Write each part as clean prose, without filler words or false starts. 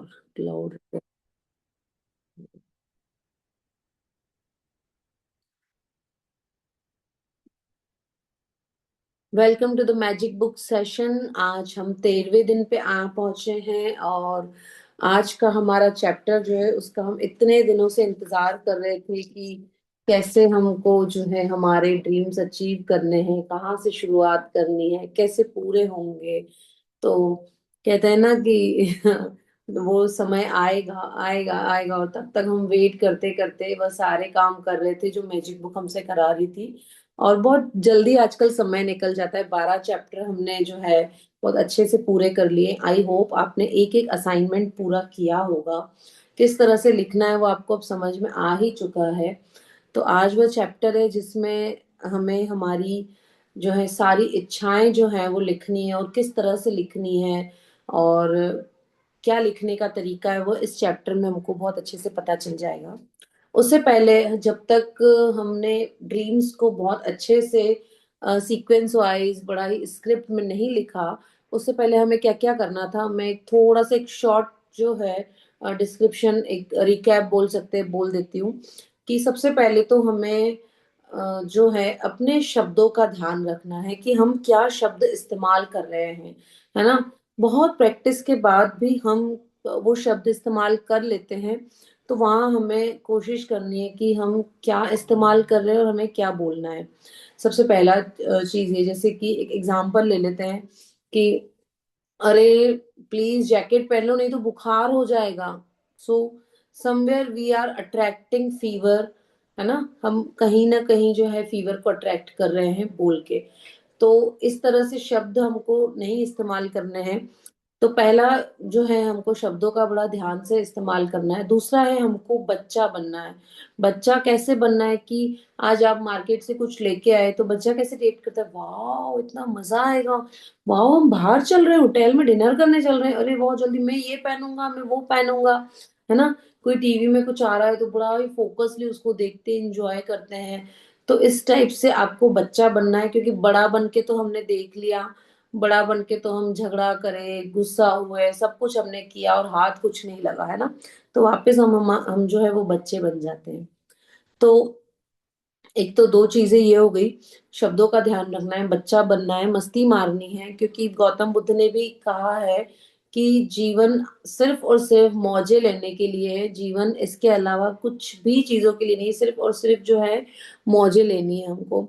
और cloud. Welcome to the magic book session. आज हम 13वें दिन पे आ पहुंचे हैं और आज का हमारा चैप्टर जो है उसका हम इतने दिनों से इंतजार कर रहे थे कि कैसे हमको जो है हमारे ड्रीम्स अचीव करने हैं, कहाँ से शुरुआत करनी है, कैसे पूरे होंगे। तो कहते हैं ना कि वो समय आएगा आएगा आएगा, और तब तक हम वेट करते करते बस सारे काम कर रहे थे जो मैजिक बुक हमसे करा रही थी। और बहुत जल्दी आजकल समय निकल जाता है। 12 चैप्टर हमने जो है बहुत अच्छे से पूरे कर लिए। आई होप आपने एक एक असाइनमेंट पूरा किया होगा। किस तरह से लिखना है वो आपको अब समझ में आ ही चुका है। तो आज वह चैप्टर है जिसमें हमें हमारी जो है सारी इच्छाएं जो है वो लिखनी है, और किस तरह से लिखनी है और क्या लिखने का तरीका है वो इस चैप्टर में हमको बहुत अच्छे से पता चल जाएगा। उससे पहले जब तक हमने ड्रीम्स को बहुत अच्छे से सीक्वेंस वाइज बड़ा ही स्क्रिप्ट में नहीं लिखा, उससे पहले हमें क्या क्या करना था, मैं एक थोड़ा सा एक शॉर्ट जो है डिस्क्रिप्शन, एक रिकैप बोल सकते हैं, बोल देती हूँ। कि सबसे पहले तो हमें जो है अपने शब्दों का ध्यान रखना है कि हम क्या शब्द इस्तेमाल कर रहे हैं, है ना। बहुत प्रैक्टिस के बाद भी हम वो शब्द इस्तेमाल कर लेते हैं। तो वहां हमें कोशिश करनी है कि हम क्या इस्तेमाल कर रहे हैं और हमें क्या बोलना है। सबसे पहला चीज है, जैसे कि एक एग्जांपल ले लेते हैं कि अरे प्लीज जैकेट पहन लो नहीं तो बुखार हो जाएगा। So somewhere we are attracting fever, है ना। हम कहीं ना कहीं जो है फीवर को अट्रैक्ट कर रहे हैं बोल के। तो इस तरह से शब्द हमको नहीं इस्तेमाल करने हैं। तो पहला जो है हमको शब्दों का बड़ा ध्यान से इस्तेमाल करना है। दूसरा है हमको बच्चा बनना है। बच्चा कैसे बनना है कि आज आप मार्केट से कुछ लेके आए तो बच्चा कैसे रिएक्ट करता है, वाह इतना मजा आएगा, वाह हम बाहर चल रहे हैं, होटल में डिनर करने चल रहे हैं, अरे बहुत जल्दी मैं ये पहनूंगा मैं वो पहनूंगा, है ना। कोई टीवी में कुछ आ रहा है तो बड़ा ही फोकसली उसको देखते इंजॉय करते हैं। तो इस टाइप से आपको बच्चा बनना है, क्योंकि बड़ा बन के तो हमने देख लिया, बड़ा बन के तो हम झगड़ा करे, गुस्सा हुए, सब कुछ हमने किया और हाथ कुछ नहीं लगा, है ना। तो वापस हम जो है वो बच्चे बन जाते हैं। तो एक तो दो चीजें ये हो गई, शब्दों का ध्यान रखना है, बच्चा बनना है, मस्ती मारनी है, क्योंकि गौतम बुद्ध ने भी कहा है कि जीवन सिर्फ और सिर्फ मौजे लेने के लिए है। जीवन इसके अलावा कुछ भी चीजों के लिए नहीं, सिर्फ और सिर्फ जो है मौजे लेनी है हमको।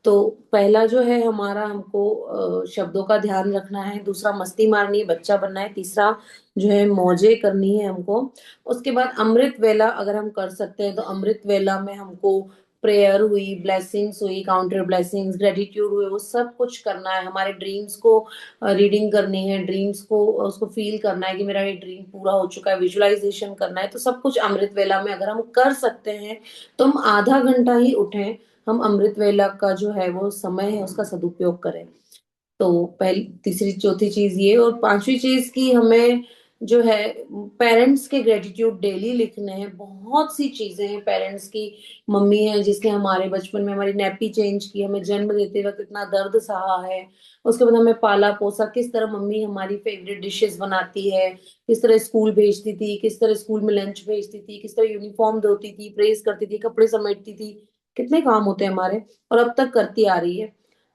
तो पहला जो है हमारा, हमको शब्दों का ध्यान रखना है, दूसरा मस्ती मारनी है, बच्चा बनना है, तीसरा जो है मौजे करनी है हमको। उसके बाद अमृत वेला अगर हम कर सकते हैं तो अमृत वेला में हमको प्रेयर हुई, ब्लेसिंग्स हुई, काउंटर ब्लेसिंग्स, ग्रेटिट्यूड हुए, वो सब कुछ करना है। हमारे ड्रीम्स को रीडिंग करनी है, ड्रीम्स को उसको फील करना है कि मेरा ये ड्रीम पूरा हो चुका है, विजुअलाइजेशन करना है। तो सब कुछ अमृत वेला में अगर हम कर सकते हैं तो हम आधा घंटा ही उठें, हम अमृत वेला का जो है वो समय है उसका सदुपयोग करें। तो पहली तीसरी चौथी चीज ये, और पांचवी चीज की हमें जो है पेरेंट्स के ग्रेटिट्यूड डेली लिखने हैं। बहुत सी चीजें हैं पेरेंट्स की। मम्मी है जिसने हमारे बचपन में हमारी नैपी चेंज की, हमें जन्म देते वक्त इतना दर्द सहा है, उसके बाद हमें पाला पोसा, किस तरह मम्मी हमारी फेवरेट डिशेस बनाती है, किस तरह स्कूल भेजती थी, किस तरह स्कूल में लंच भेजती थी, किस तरह यूनिफॉर्म धोती थी, प्रेस करती थी, कपड़े समेटती थी, कितने काम होते हैं हमारे, और अब तक करती आ रही है।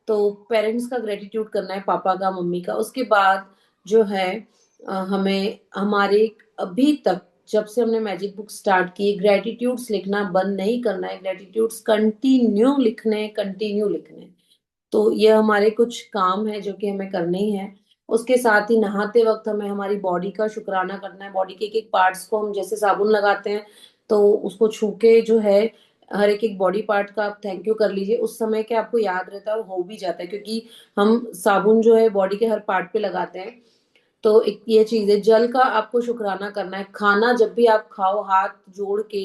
तो पेरेंट्स का ग्रेटिट्यूड करना है, पापा का, मम्मी का। उसके बाद जो है हमें हमारे अभी तक जब से हमने मैजिक बुक स्टार्ट की, ग्रेटिट्यूड्स लिखना बंद नहीं करना है, ग्रेटिट्यूड्स कंटिन्यू लिखने, कंटिन्यू लिखने। तो ये हमारे कुछ काम है जो कि हमें करने ही है। उसके साथ ही नहाते वक्त हमें हमारी बॉडी का शुक्राना करना है। बॉडी के एक एक पार्ट्स को हम जैसे साबुन लगाते हैं तो उसको छू के जो है हर एक एक बॉडी पार्ट का आप थैंक यू कर लीजिए। उस समय के आपको याद रहता है और हो भी जाता है, क्योंकि हम साबुन जो है बॉडी के हर पार्ट पे लगाते हैं। तो एक ये चीज है, जल का आपको शुक्राना करना है। खाना जब भी आप खाओ हाथ जोड़ के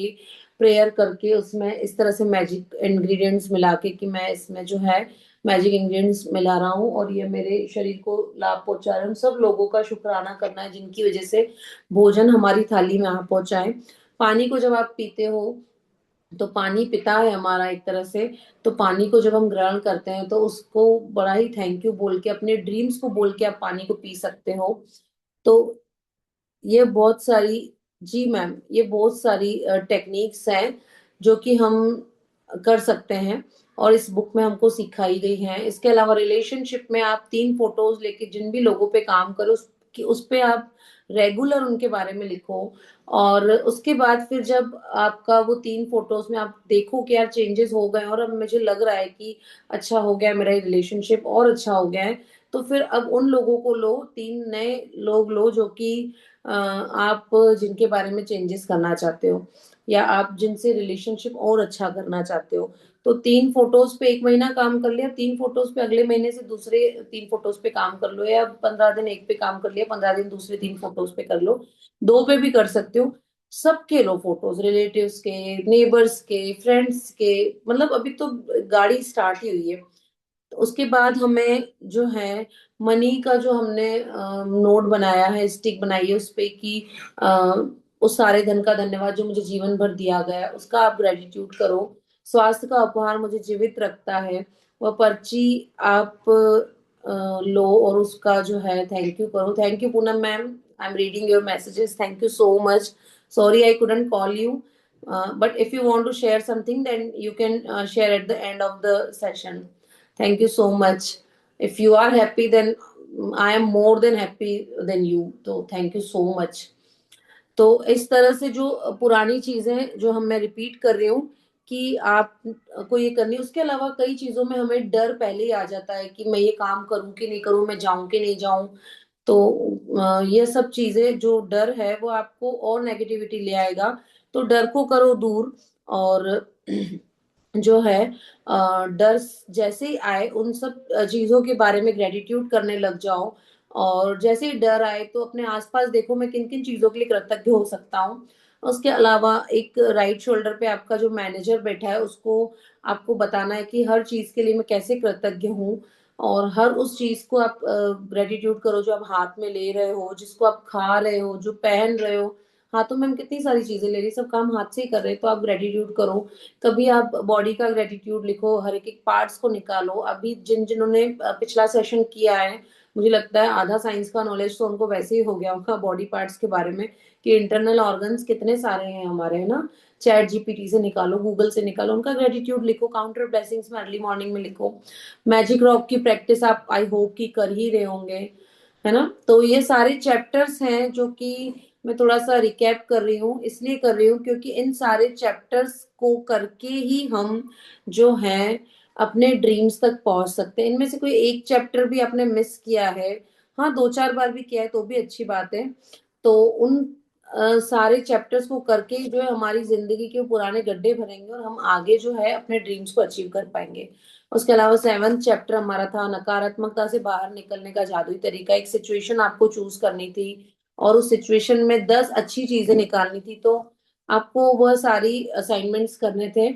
प्रेयर करके उसमें इस तरह से मैजिक इंग्रेडिएंट्स मिला के कि मैं इसमें जो है मैजिक इंग्रेडिएंट्स मिला रहा हूँ और ये मेरे शरीर को लाभ पहुंचा रहे हैं, उन सब लोगों का शुक्राना करना है जिनकी वजह से भोजन हमारी थाली में आ पहुंचा है। पानी को जब आप पीते हो तो पानी पिता है हमारा एक तरह से। तो पानी को जब हम ग्रहण करते हैं तो उसको बड़ा ही थैंक यू बोल के, अपने ड्रीम्स को बोल के आप पानी को पी सकते हो। तो ये बहुत सारी, जी मैम, ये बहुत सारी टेक्निक्स हैं जो कि हम कर सकते हैं और इस बुक में हमको सिखाई गई हैं। इसके अलावा रिलेशनशिप में आप 3 फोटोज लेके जिन भी लोगों पे काम करो उस पे आप रेगुलर उनके बारे में लिखो। और उसके बाद फिर जब आपका वो 3 फोटोज में आप देखो कि यार चेंजेस हो गए और अब मुझे लग रहा है कि अच्छा हो गया, मेरा रिलेशनशिप और अच्छा हो गया है, तो फिर अब उन लोगों को लो, 3 नए लोग लो जो कि आप जिनके बारे में चेंजेस करना चाहते हो या आप जिनसे रिलेशनशिप और अच्छा करना चाहते हो। तो 3 फोटोज पे 1 महीना काम कर लिया, 3 फोटोज पे अगले महीने से दूसरे 3 फोटोज पे काम कर लो, या 15 दिन एक पे काम कर लिया, 15 दिन दूसरे 3 फोटोज पे कर लो, 2 पे भी कर सकते हो। सबके लो फोटोज, रिलेटिव्स के, नेबर्स के, फ्रेंड्स के, मतलब अभी तो गाड़ी स्टार्ट ही हुई है। तो उसके बाद हमें जो है मनी का जो हमने नोट बनाया है, स्टिक बनाई है उस पे कि अ, उस सारे धन का धन्यवाद जो मुझे जीवन भर दिया गया है, उसका आप ग्रेटिट्यूड करो। स्वास्थ्य का उपहार मुझे जीवित रखता है, वह पर्ची आप लो और उसका जो है थैंक यू करो। Thank you Poonam ma'am, I am reading your messages, thank you so much. Sorry I couldn't call you, but if you want to share something then you can share at the end of the session. Thank you so much. If you are happy then I am more than happy than you, so thank you so much. तो इस तरह से जो पुरानी चीजें जो हम मैं रिपीट कर रही हूँ कि आप को ये करनी है। उसके अलावा कई चीजों में हमें डर पहले ही आ जाता है कि मैं ये काम करूं कि नहीं करूं, मैं जाऊं कि नहीं जाऊं। तो ये सब चीजें, जो डर है वो आपको और नेगेटिविटी ले आएगा। तो डर को करो दूर। और जो है डर जैसे ही आए उन सब चीजों के बारे में ग्रेटिट्यूड करने लग जाओ। और जैसे ही डर आए तो अपने आसपास देखो मैं किन किन चीजों के लिए कृतज्ञ हो सकता हूँ। उसके अलावा एक राइट शोल्डर पे आपका जो मैनेजर बैठा है उसको आपको बताना है कि हर चीज के लिए मैं कैसे कृतज्ञ हूँ। और हर उस चीज को आप ग्रेटिट्यूड करो जो आप हाथ में ले रहे हो, जिसको आप खा रहे हो, जो पहन रहे हो। हाथों में हम कितनी सारी चीजें ले रही, सब काम हाथ से ही कर रहे हैं, तो आप ग्रेटिट्यूड करो। कभी आप बॉडी का ग्रेटिट्यूड लिखो, हर एक एक पार्ट्स को निकालो। अभी जिन जिन्होंने पिछला सेशन किया है, मुझे लगता है आधा साइंस का नॉलेज तो उनको वैसे ही हो गया होगा बॉडी पार्ट्स के बारे में, कि इंटरनल ऑर्गन्स कितने सारे हैं हमारे, है ना। चैट जीपीटी से निकालो, गूगल से निकालो, उनका ग्रेटिट्यूड लिखो। काउंटर ब्लेसिंग्स में अर्ली मॉर्निंग में लिखो। मैजिक रॉक की प्रैक्टिस आप आई होप की कर ही रहे होंगे, है ना। तो ये सारे चैप्टर्स हैं जो कि मैं थोड़ा सा रिकैप कर रही हूँ, इसलिए कर रही हूँ क्योंकि इन सारे चैप्टर्स को करके ही हम जो है अपने ड्रीम्स तक पहुंच सकते हैं। इनमें से कोई एक चैप्टर भी आपने मिस किया है, हाँ 2-4 बार भी किया है तो भी अच्छी बात है। तो उन सारे चैप्टर्स को करके ही जो है हमारी जिंदगी के पुराने गड्ढे भरेंगे और हम आगे जो है अपने ड्रीम्स को अचीव कर पाएंगे। उसके अलावा 7th चैप्टर हमारा था नकारात्मकता से बाहर निकलने का जादुई तरीका। एक सिचुएशन आपको चूज करनी थी और उस सिचुएशन में 10 अच्छी चीजें निकालनी थी, तो आपको वह सारी असाइनमेंट्स करने थे।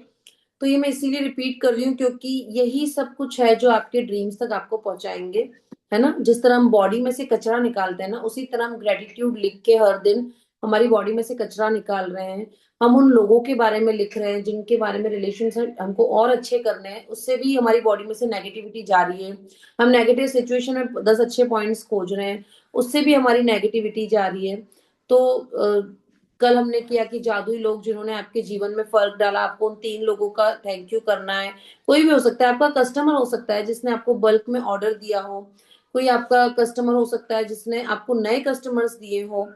तो ये मैं इसीलिए रिपीट कर रही हूँ क्योंकि यही सब कुछ है जो आपके ड्रीम्स तक आपको पहुंचाएंगे, है ना। जिस तरह हम बॉडी में से कचरा निकालते हैं ना, उसी तरह हम ग्रेटिट्यूड लिख के हर दिन हमारी बॉडी में से कचरा निकाल रहे हैं। हम उन लोगों के बारे में लिख रहे हैं जिनके बारे में रिलेशन हमको और अच्छे करने हैं, उससे भी हमारी बॉडी में से नेगेटिविटी जा रही है। हम नेगेटिव सिचुएशन में 10 अच्छे पॉइंट्स खोज रहे हैं, उससे भी हमारी नेगेटिविटी जा रही है। तो कल हमने किया कि जादुई लोग जिन्होंने आपके जीवन में फर्क डाला, आपको उन 3 लोगों का थैंक यू करना है। कोई भी हो सकता है, आपका कस्टमर हो सकता है जिसने आपको बल्क में ऑर्डर दिया हो, कोई आपका कस्टमर हो सकता है जिसने आपको नए कस्टमर्स दिए हो।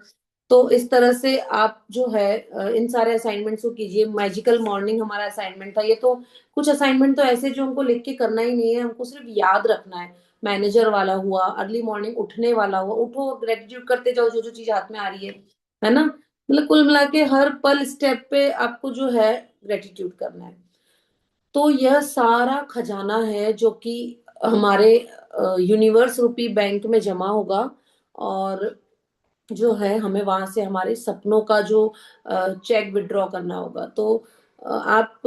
तो इस तरह से आप जो है इन सारे असाइनमेंट्स को कीजिए। मैजिकल मॉर्निंग हमारा असाइनमेंट था ये, तो कुछ असाइनमेंट तो ऐसे जो हमको लिख के करना ही नहीं है, हमको सिर्फ याद रखना है। मैनेजर वाला हुआ, अर्ली मॉर्निंग उठने वाला हुआ, उठो ग्रेटिट्यूड करते जाओ जो जो चीज हाथ में आ रही है ना। मतलब कुल मिला के हर पल स्टेप पे आपको जो है ग्रेटिट्यूड करना है। तो यह सारा खजाना है जो कि हमारे यूनिवर्स रूपी बैंक में जमा होगा। और जो है हमें वहां से हमारे सपनों का जो चेक विड्रॉ करना होगा। तो आप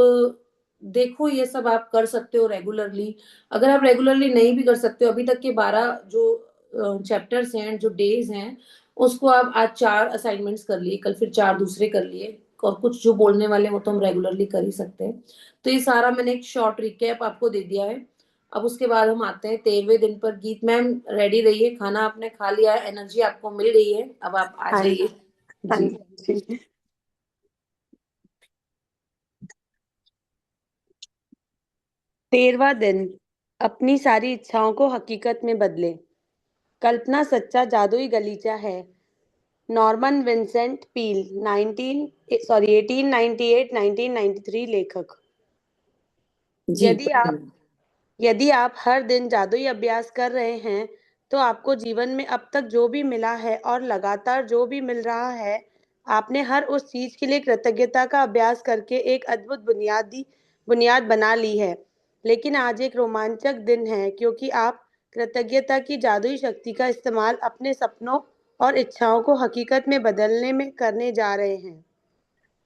देखो ये सब आप कर सकते हो रेगुलरली। अगर आप रेगुलरली नहीं भी कर सकते हो, अभी तक के 12 जो चैप्टर्स हैं, जो डेज हैं, उसको आप आज 4 असाइनमेंट्स कर लिए, कल फिर 4 दूसरे कर लिए, और कुछ जो बोलने वाले हैं वो तो हम रेगुलरली कर ही सकते हैं। तो ये सारा मैंने एक शॉर्ट रिकैप आपको दे दिया है। अब उसके बाद हम आते हैं 13वें दिन पर। गीत मैम रेडी रहिए, खाना आपने खा लिया है, एनर्जी आपको मिल गई है, अब आप आ हाँ जाइए। हाँ जी। जी। 13वां दिन, अपनी सारी इच्छाओं को हकीकत में बदले। कल्पना सच्चा जादुई गलीचा है। नॉर्मन विंसेंट पील, 1898 1993 लेखक। जी यदि आप बताइए। यदि आप हर दिन जादुई अभ्यास कर रहे हैं, तो आपको जीवन में अब तक जो भी मिला है और लगातार जो भी मिल रहा है, आपने हर उस चीज के लिए कृतज्ञता का अभ्यास करके एक अद्भुत बुनियाद बना ली है। लेकिन आज एक रोमांचक दिन है, क्योंकि आप कृतज्ञता की जादुई शक्ति का इस्तेमाल अपने सपनों और इच्छाओं को हकीकत में बदलने में करने जा रहे हैं।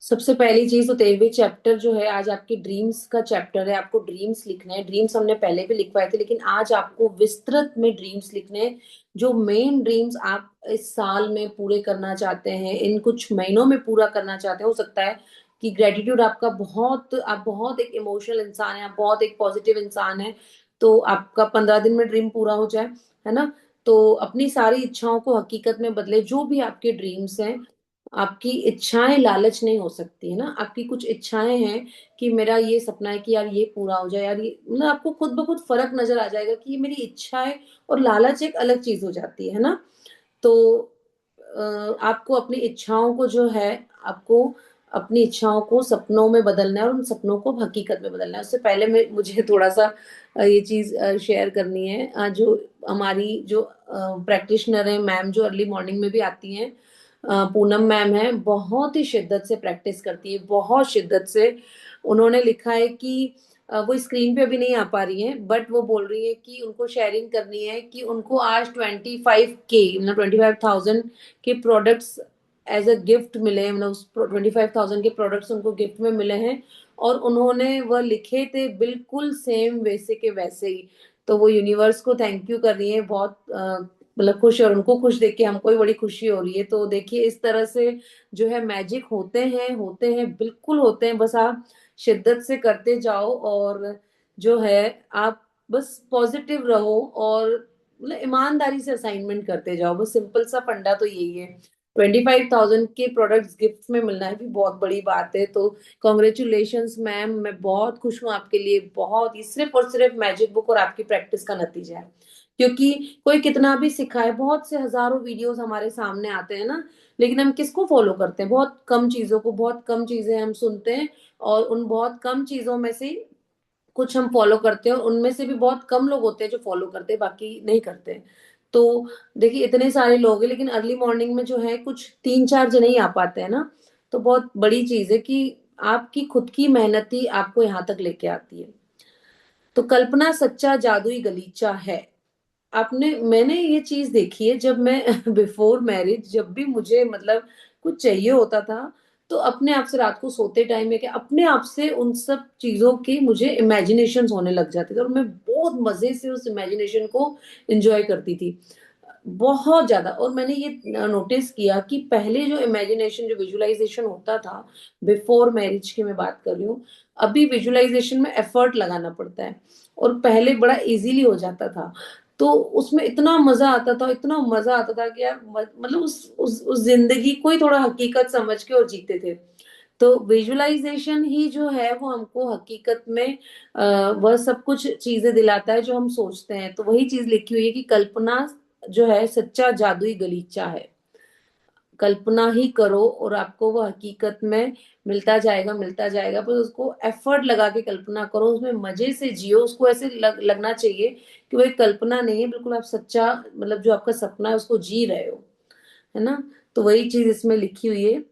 सबसे पहली चीज तो 13वें चैप्टर जो है आज आपके ड्रीम्स का चैप्टर है। आपको ड्रीम्स लिखने हैं। ड्रीम्स हमने पहले भी लिखवाए थे, लेकिन आज आपको विस्तृत में ड्रीम्स लिखने हैं। जो मेन ड्रीम्स आप इस साल में पूरे करना चाहते हैं, इन कुछ महीनों में पूरा करना चाहते हैं। हो सकता है कि ग्रेटिट्यूड आपका बहुत, आप बहुत एक इमोशनल इंसान है, आप बहुत एक पॉजिटिव इंसान है, तो आपका 15 दिन में ड्रीम पूरा हो जाए, है ना। तो अपनी सारी इच्छाओं को हकीकत में बदले। जो भी आपके ड्रीम्स हैं, आपकी इच्छाएं लालच नहीं हो सकती, है ना। आपकी कुछ इच्छाएं हैं कि मेरा ये सपना है कि यार ये पूरा हो जाए, यार ये, मतलब आपको खुद ब खुद फर्क नजर आ जाएगा कि ये मेरी इच्छा है और लालच एक अलग चीज हो जाती है ना। तो आपको अपनी इच्छाओं को जो है, आपको अपनी इच्छाओं को सपनों में बदलना है और उन सपनों को हकीकत में बदलना है। उससे पहले मैं मुझे थोड़ा सा ये चीज शेयर करनी है। जो हमारी जो प्रैक्टिशनर है मैम, जो अर्ली मॉर्निंग में भी आती हैं, पूनम मैम है, बहुत ही शिद्दत से प्रैक्टिस करती है, बहुत शिद्दत से। उन्होंने लिखा है कि वो स्क्रीन पे अभी नहीं आ पा रही हैं, बट वो बोल रही है कि उनको शेयरिंग करनी है कि उनको आज 25K, मतलब 25,000 के प्रोडक्ट्स एज अ गिफ्ट मिले हैं। मतलब उस 25,000 के प्रोडक्ट्स उनको गिफ्ट में मिले हैं, और उन्होंने वह लिखे थे बिल्कुल सेम वैसे के वैसे ही। तो वो यूनिवर्स को थैंक यू कर रही है, बहुत मतलब खुश है, और उनको खुश देख के हमको भी बड़ी खुशी हो रही है। तो देखिए इस तरह से जो है मैजिक होते हैं बिल्कुल होते हैं। बस आप शिद्दत से करते जाओ, और जो है आप बस पॉजिटिव रहो, और मतलब ईमानदारी से असाइनमेंट करते जाओ। बस सिंपल सा फंडा तो यही है। 25,000 के प्रोडक्ट्स गिफ्ट में मिलना है भी बहुत बड़ी बात है। तो कॉन्ग्रेचुलेशंस मैम, मैं बहुत खुश हूँ आपके लिए। बहुत ही सिर्फ और सिर्फ मैजिक बुक और आपकी प्रैक्टिस का नतीजा है। क्योंकि कोई कितना भी सिखाए, बहुत से हजारों वीडियोस हमारे सामने आते हैं ना, लेकिन हम किसको फॉलो करते हैं? बहुत कम चीजों को, बहुत कम चीजें हम सुनते हैं, और उन बहुत कम चीजों में से कुछ हम फॉलो करते हैं, और उनमें से भी बहुत कम लोग होते हैं जो फॉलो करते हैं, बाकी नहीं करते हैं। तो देखिए इतने सारे लोग हैं, लेकिन अर्ली मॉर्निंग में जो है कुछ 3-4 जने ही आ पाते हैं ना। तो बहुत बड़ी चीज है कि आपकी खुद की मेहनत ही आपको यहाँ तक लेके आती है। तो कल्पना सच्चा जादुई गलीचा है। आपने मैंने ये चीज देखी है, जब मैं बिफोर मैरिज, जब भी मुझे मतलब कुछ चाहिए होता था, तो अपने आप से रात को सोते टाइम में क्या, अपने आप से उन सब चीजों की मुझे इमेजिनेशन होने लग जाते थे, और मैं बहुत मजे से उस इमेजिनेशन को एंजॉय करती थी, बहुत ज्यादा। और मैंने ये नोटिस किया कि पहले जो इमेजिनेशन, जो विजुअलाइजेशन होता था, बिफोर मैरिज की मैं बात कर रही हूँ, अभी विजुअलाइजेशन में एफर्ट लगाना पड़ता है, और पहले बड़ा इजीली हो जाता था। तो उसमें इतना मजा आता था, इतना मजा आता था कि यार मतलब उस जिंदगी को ही थोड़ा हकीकत समझ के और जीते थे। तो विजुअलाइजेशन ही जो है वो हमको हकीकत में वह सब कुछ चीजें दिलाता है जो हम सोचते हैं। तो वही चीज लिखी हुई है कि कल्पना जो है सच्चा जादुई गलीचा है। कल्पना ही करो और आपको वो हकीकत में मिलता जाएगा, मिलता जाएगा। पर उसको एफर्ट लगा के कल्पना करो, उसमें मजे से जियो। उसको ऐसे लगना चाहिए कि वो एक कल्पना नहीं है, बिल्कुल आप सच्चा, मतलब जो आपका सपना है उसको जी रहे हो, है ना। तो वही चीज इसमें लिखी हुई है।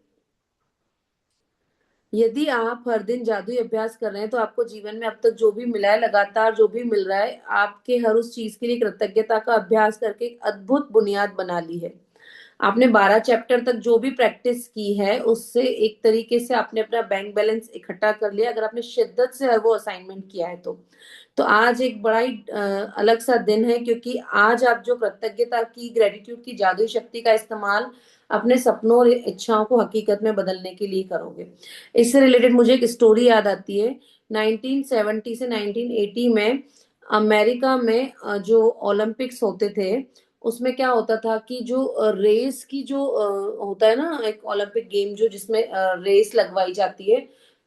यदि आप हर दिन जादुई अभ्यास कर रहे हैं, तो आपको जीवन में अब तक जो भी मिला है, लगातार जो भी मिल रहा है, आपके हर उस चीज के लिए कृतज्ञता का अभ्यास करके एक अद्भुत बुनियाद बना ली है। आपने 12 चैप्टर तक जो भी प्रैक्टिस की है, उससे एक तरीके से आपने अपना बैंक बैलेंस इकट्ठा कर लिया, अगर आपने शिद्दत से हर वो असाइनमेंट किया है तो। तो आज एक बड़ा ही अलग सा दिन है, क्योंकि आज आप जो कृतज्ञता की, ग्रेटिट्यूड की जादुई शक्ति का इस्तेमाल अपने सपनों और इच्छाओं को हकीकत में बदलने के लिए करोगे। इससे रिलेटेड मुझे एक स्टोरी याद आती है। 1970 से 1980 में अमेरिका में जो ओलंपिक्स होते थे उसमें क्या होता था कि जो रेस की जो होता है ना, एक ओलंपिक गेम जो जिसमें रेस लगवाई जाती है,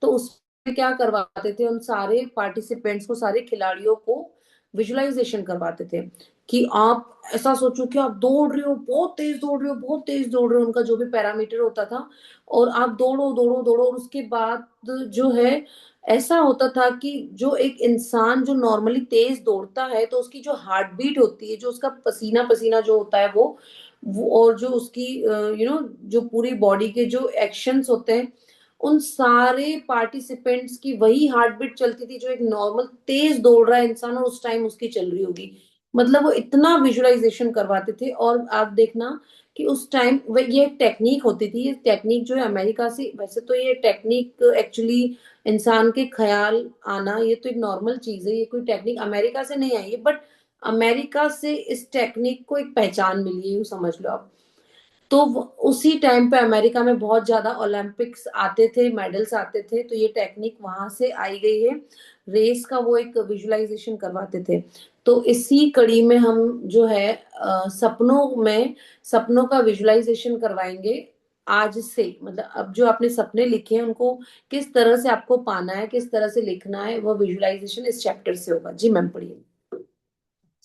तो उसमें क्या करवाते थे, उन सारे पार्टिसिपेंट्स को, सारे खिलाड़ियों को विजुअलाइजेशन करवाते थे कि आप ऐसा सोचो कि आप दौड़ रहे हो, बहुत तेज दौड़ रहे हो, बहुत तेज दौड़ रहे हो, उनका जो भी पैरामीटर होता था, और आप दौड़ो दौड़ो दौड़ो, और उसके बाद जो है ऐसा होता था कि जो एक इंसान जो नॉर्मली तेज दौड़ता है तो उसकी जो हार्ट बीट होती है, जो उसका पसीना पसीना जो होता है वो और जो उसकी जो पूरी बॉडी के जो एक्शंस होते हैं, उन सारे पार्टिसिपेंट्स की वही हार्ट बीट चलती थी जो एक नॉर्मल तेज दौड़ रहा है इंसान, और उस टाइम उसकी चल रही होगी। मतलब वो इतना विजुअलाइजेशन करवाते थे। और आप देखना कि उस टाइम ये एक टेक्निक होती थी, ये टेक्निक जो है अमेरिका से, वैसे तो ये टेक्निक एक्चुअली इंसान के ख्याल आना ये तो एक नॉर्मल चीज है, ये कोई टेक्निक अमेरिका से नहीं आई है, बट अमेरिका से इस टेक्निक को एक पहचान मिली है, यूं समझ लो आप। तो उसी टाइम पे अमेरिका में बहुत ज्यादा ओलंपिक्स आते थे, मेडल्स आते थे, तो ये टेक्निक वहां से आई गई है। रेस का वो एक विजुअलाइजेशन करवाते थे। तो इसी कड़ी में हम जो है सपनों का विजुअलाइजेशन करवाएंगे आज से। मतलब अब जो आपने सपने लिखे हैं उनको किस तरह से आपको पाना है, किस तरह से लिखना है, वो विजुअलाइजेशन इस चैप्टर से होगा। जी मैम, पढ़िए।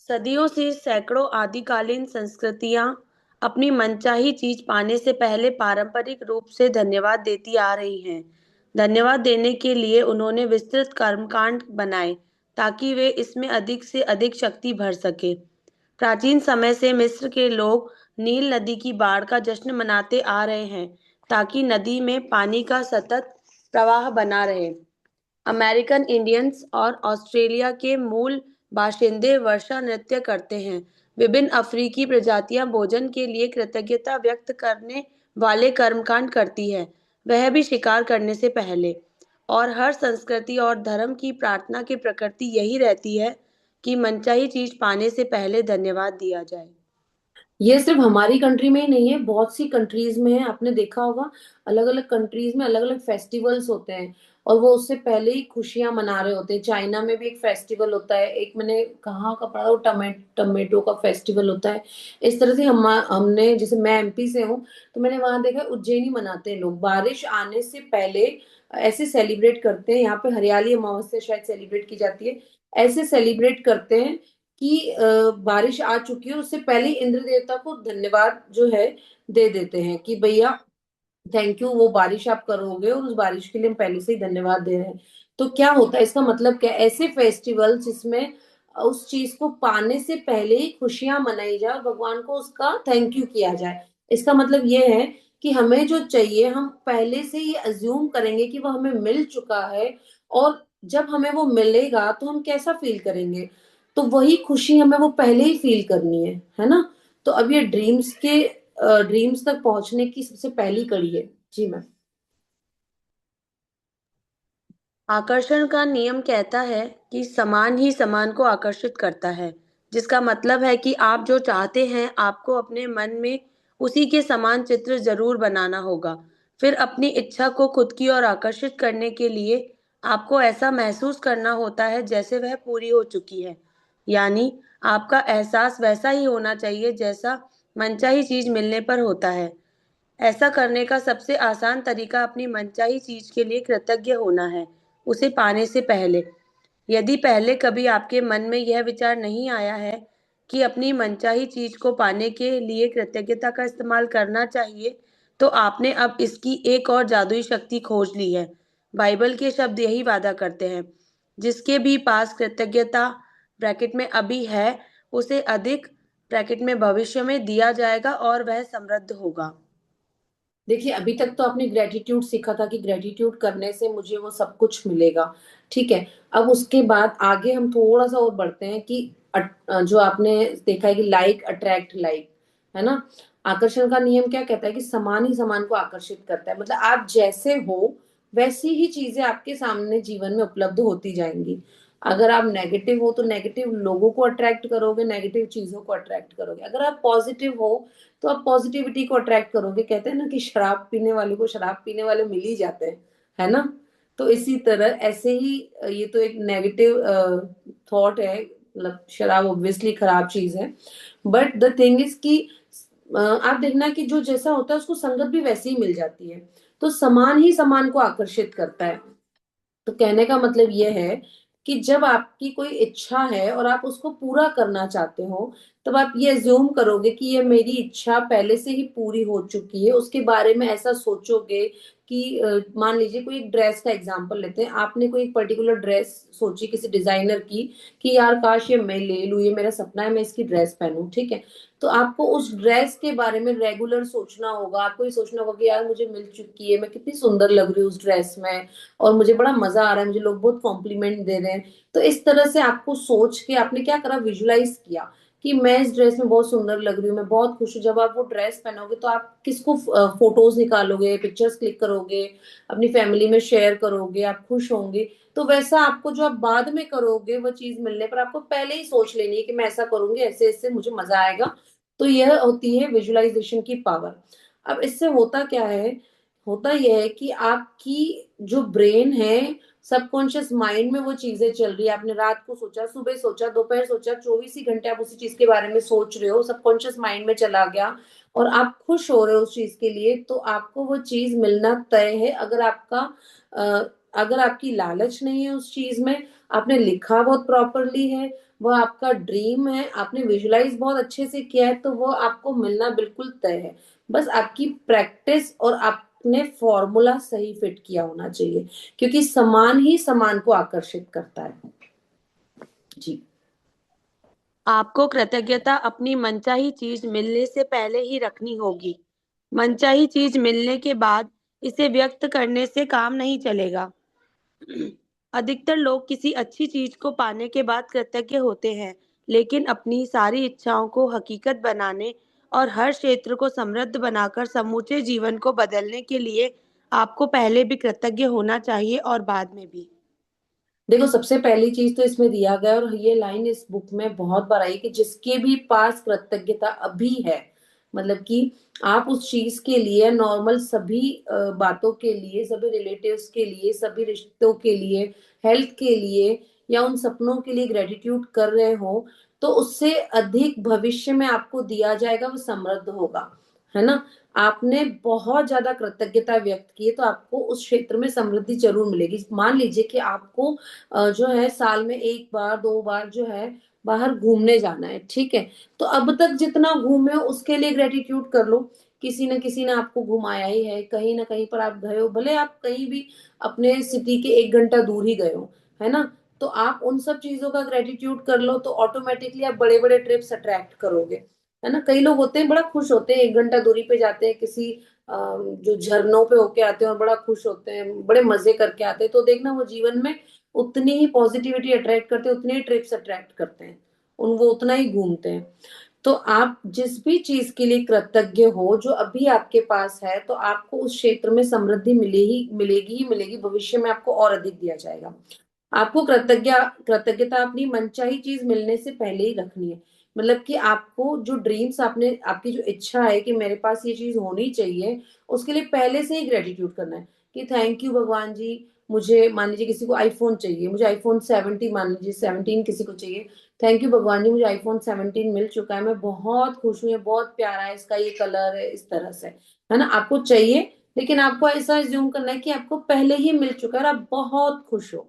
सदियों से सैकड़ों आदिकालीन संस्कृतियां अपनी मनचाही चीज पाने से पहले पारंपरिक रूप से धन्यवाद देती आ रही हैं। धन्यवाद देने के लिए उन्होंने विस्तृत कर्मकांड बनाए ताकि वे इसमें अधिक से अधिक शक्ति भर सके। प्राचीन समय से मिस्र के लोग नील नदी की बाढ़ का जश्न मनाते आ रहे हैं ताकि नदी में पानी का सतत प्रवाह बना रहे। अमेरिकन इंडियंस और ऑस्ट्रेलिया के मूल बाशिंदे वर्षा नृत्य करते हैं। विभिन्न अफ्रीकी प्रजातियां भोजन के लिए कृतज्ञता व्यक्त करने वाले कर्मकांड करती है, वह भी शिकार करने से पहले। और हर संस्कृति और धर्म की प्रार्थना की प्रकृति यही रहती है कि मनचाही चीज पाने से पहले धन्यवाद दिया जाए। ये सिर्फ हमारी कंट्री में ही नहीं है, बहुत सी कंट्रीज में है, आपने देखा होगा। अलग अलग कंट्रीज में अलग अलग फेस्टिवल्स होते हैं, और वो उससे पहले ही खुशियां मना रहे होते हैं। चाइना में भी एक फेस्टिवल होता है, एक मैंने कहाँ का पढ़ा, वो टमेटो का फेस्टिवल होता है। इस तरह से हमने, जैसे मैं एमपी से हूँ, तो मैंने वहां देखा उज्जैनी मनाते हैं लोग बारिश आने से पहले। ऐसे सेलिब्रेट करते हैं, यहाँ पे हरियाली अमावस्या शायद सेलिब्रेट की जाती है। ऐसे सेलिब्रेट करते हैं कि बारिश आ चुकी है, उससे पहले ही इंद्र देवता को धन्यवाद जो है दे देते हैं कि भैया थैंक यू, वो बारिश आप करोगे, और उस बारिश के लिए हम पहले से ही धन्यवाद दे रहे हैं। तो क्या होता है, इसका मतलब क्या है? ऐसे फेस्टिवल जिसमें उस चीज को पाने से पहले ही खुशियां मनाई जाए और भगवान को उसका थैंक यू किया जाए। इसका मतलब ये है कि हमें जो चाहिए हम पहले से ये अज्यूम करेंगे कि वो हमें मिल चुका है, और जब हमें वो मिलेगा तो हम कैसा फील करेंगे, तो वही खुशी हमें वो पहले ही फील करनी है ना। तो अब ये ड्रीम्स तक पहुंचने की सबसे पहली कड़ी है। जी मैम। आकर्षण का नियम कहता है कि समान ही समान को आकर्षित करता है, जिसका मतलब है कि आप जो चाहते हैं आपको अपने मन में उसी के समान चित्र जरूर बनाना होगा। फिर अपनी इच्छा को खुद की ओर आकर्षित करने के लिए आपको ऐसा महसूस करना होता है जैसे वह पूरी हो चुकी है। यानी आपका एहसास वैसा ही होना चाहिए जैसा मनचाही चीज मिलने पर होता है। ऐसा करने का सबसे आसान तरीका अपनी मनचाही चीज के लिए कृतज्ञ होना है, उसे पाने से पहले। यदि पहले कभी आपके मन में यह विचार नहीं आया है कि अपनी मनचाही चीज को पाने के लिए कृतज्ञता का इस्तेमाल करना चाहिए, तो आपने अब इसकी एक और जादुई शक्ति खोज ली है। बाइबल के शब्द यही वादा करते हैं, जिसके भी पास कृतज्ञता ब्रैकेट में अभी है, उसे अधिक ब्रैकेट में भविष्य में दिया जाएगा और वह समृद्ध होगा। देखिए, अभी तक तो आपने ग्रेटिट्यूड सीखा था कि ग्रेटिट्यूड करने से मुझे वो सब कुछ मिलेगा। ठीक है। अब उसके बाद आगे हम थोड़ा सा और बढ़ते हैं कि जो आपने देखा है कि लाइक अट्रैक्ट लाइक, है ना। आकर्षण का नियम क्या कहता है कि समान ही समान को आकर्षित करता है। मतलब आप जैसे हो वैसी ही चीजें आपके सामने जीवन में उपलब्ध होती जाएंगी। अगर आप नेगेटिव हो तो नेगेटिव लोगों को अट्रैक्ट करोगे, नेगेटिव चीजों को अट्रैक्ट करोगे। अगर आप पॉजिटिव हो तो आप पॉजिटिविटी को अट्रैक्ट करोगे। कहते हैं ना कि शराब पीने वाले को शराब पीने वाले मिल ही जाते हैं, है ना। तो इसी तरह ऐसे ही ये तो एक नेगेटिव थॉट है, मतलब शराब ऑब्वियसली खराब चीज है, बट द थिंग इज कि आप देखना कि जो जैसा होता है उसको संगत भी वैसी ही मिल जाती है। तो समान ही समान को आकर्षित करता है। तो कहने का मतलब ये है कि जब आपकी कोई इच्छा है और आप उसको पूरा करना चाहते हो, तब आप ये अज्यूम करोगे कि ये मेरी इच्छा पहले से ही पूरी हो चुकी है, उसके बारे में ऐसा सोचोगे कि मान लीजिए कोई एक ड्रेस का एग्जांपल लेते हैं, आपने कोई एक पर्टिकुलर ड्रेस सोची किसी डिजाइनर की कि यार काश ये मैं ले लूं, ये मेरा सपना है मैं इसकी ड्रेस पहनूं, ठीक है। तो आपको उस ड्रेस के बारे में रेगुलर सोचना होगा, आपको ये सोचना होगा कि यार मुझे मिल चुकी है, मैं कितनी सुंदर लग रही हूँ उस ड्रेस में, और मुझे बड़ा मजा आ रहा है, मुझे लोग बहुत कॉम्प्लीमेंट दे रहे हैं। तो इस तरह से आपको सोच के आपने क्या करा, विजुलाइज किया कि मैं इस ड्रेस में बहुत सुंदर लग रही हूँ, मैं बहुत खुश हूँ। जब आप वो ड्रेस पहनोगे तो आप किसको फोटोज निकालोगे, पिक्चर्स क्लिक करोगे, अपनी फैमिली में शेयर करोगे, आप खुश होंगे। तो वैसा आपको जो आप बाद में करोगे वो चीज मिलने पर आपको पहले ही सोच लेनी है कि मैं ऐसा करूंगी, ऐसे इससे मुझे मजा आएगा। तो यह होती है विजुअलाइजेशन की पावर। अब इससे होता क्या है, होता यह है कि आपकी जो ब्रेन है, सबकॉन्शियस माइंड में वो चीजें चल रही है। आपने रात को सोचा, सुबह सोचा, दोपहर सोचा, 24 ही घंटे आप उसी चीज के बारे में सोच रहे हो, सबकॉन्शियस माइंड में चला गया और आप खुश हो रहे हो उस चीज के लिए, तो आपको वो चीज मिलना तय है। अगर आपकी लालच नहीं है उस चीज में, आपने लिखा बहुत प्रॉपरली है, वो आपका ड्रीम है, आपने विजुलाइज बहुत अच्छे से किया है, तो वो आपको मिलना बिल्कुल तय है। बस आपकी प्रैक्टिस और आपने फॉर्मूला सही फिट किया होना चाहिए, क्योंकि समान ही समान को आकर्षित करता है। जी। आपको कृतज्ञता अपनी मनचाही चीज मिलने से पहले ही रखनी होगी। मनचाही चीज मिलने के बाद इसे व्यक्त करने से काम नहीं चलेगा। अधिकतर लोग किसी अच्छी चीज को पाने के बाद कृतज्ञ होते हैं, लेकिन अपनी सारी इच्छाओं को हकीकत बनाने और हर क्षेत्र को समृद्ध बनाकर समूचे जीवन को बदलने के लिए आपको पहले भी कृतज्ञ होना चाहिए और बाद में भी। देखो, सबसे पहली चीज तो इसमें दिया गया, और ये लाइन इस बुक में बहुत बार आई कि जिसके भी पास कृतज्ञता अभी है, मतलब कि आप उस चीज के लिए नॉर्मल सभी बातों के लिए, सभी रिलेटिव्स के लिए, सभी रिश्तों के लिए, हेल्थ के लिए, या उन सपनों के लिए ग्रेटिट्यूड कर रहे हो, तो उससे अधिक भविष्य में आपको दिया जाएगा, वो समृद्ध होगा, है ना। आपने बहुत ज्यादा कृतज्ञता व्यक्त की है तो आपको उस क्षेत्र में समृद्धि जरूर मिलेगी। मान लीजिए कि आपको जो है साल में एक बार दो बार जो है बाहर घूमने जाना है, ठीक है। तो अब तक जितना घूमे हो उसके लिए ग्रेटिट्यूड कर लो। किसी ने आपको घुमाया ही है, कहीं ना कहीं पर आप गए हो, भले आप कहीं भी अपने सिटी के 1 घंटा दूर ही गए हो, है ना। तो आप उन सब चीजों का ग्रेटिट्यूड कर लो, तो ऑटोमेटिकली आप बड़े बड़े ट्रिप्स अट्रैक्ट करोगे, है ना। कई लोग होते हैं बड़ा खुश होते हैं, 1 घंटा दूरी पे जाते हैं किसी जो झरनों पे होके आते हैं और बड़ा खुश होते हैं, बड़े मजे करके आते हैं, तो देखना वो जीवन में उतनी ही पॉजिटिविटी अट्रैक्ट करते हैं, उतनी ही ट्रिप्स अट्रैक्ट करते हैं, उन वो उतना ही घूमते हैं। तो आप जिस भी चीज के लिए कृतज्ञ हो जो अभी आपके पास है, तो आपको उस क्षेत्र में समृद्धि मिलेगी ही मिलेगी, भविष्य में आपको और अधिक दिया जाएगा। आपको कृतज्ञता अपनी मनचाही चीज मिलने से पहले ही रखनी है। मतलब कि आपको जो ड्रीम्स, आपने आपकी जो इच्छा है कि मेरे पास ये चीज होनी चाहिए, उसके लिए पहले से ही ग्रेटिट्यूड करना है कि थैंक यू भगवान जी। मुझे मान लीजिए किसी को आईफोन चाहिए, मुझे आईफोन 17, मान लीजिए 17 किसी को चाहिए, थैंक यू भगवान जी मुझे आईफोन 17 मिल चुका है, मैं बहुत खुश हूँ, ये बहुत प्यारा है, इसका ये कलर है, इस तरह से, है ना। आपको चाहिए, लेकिन आपको ऐसा एज्यूम करना है कि आपको पहले ही मिल चुका है और आप बहुत खुश हो।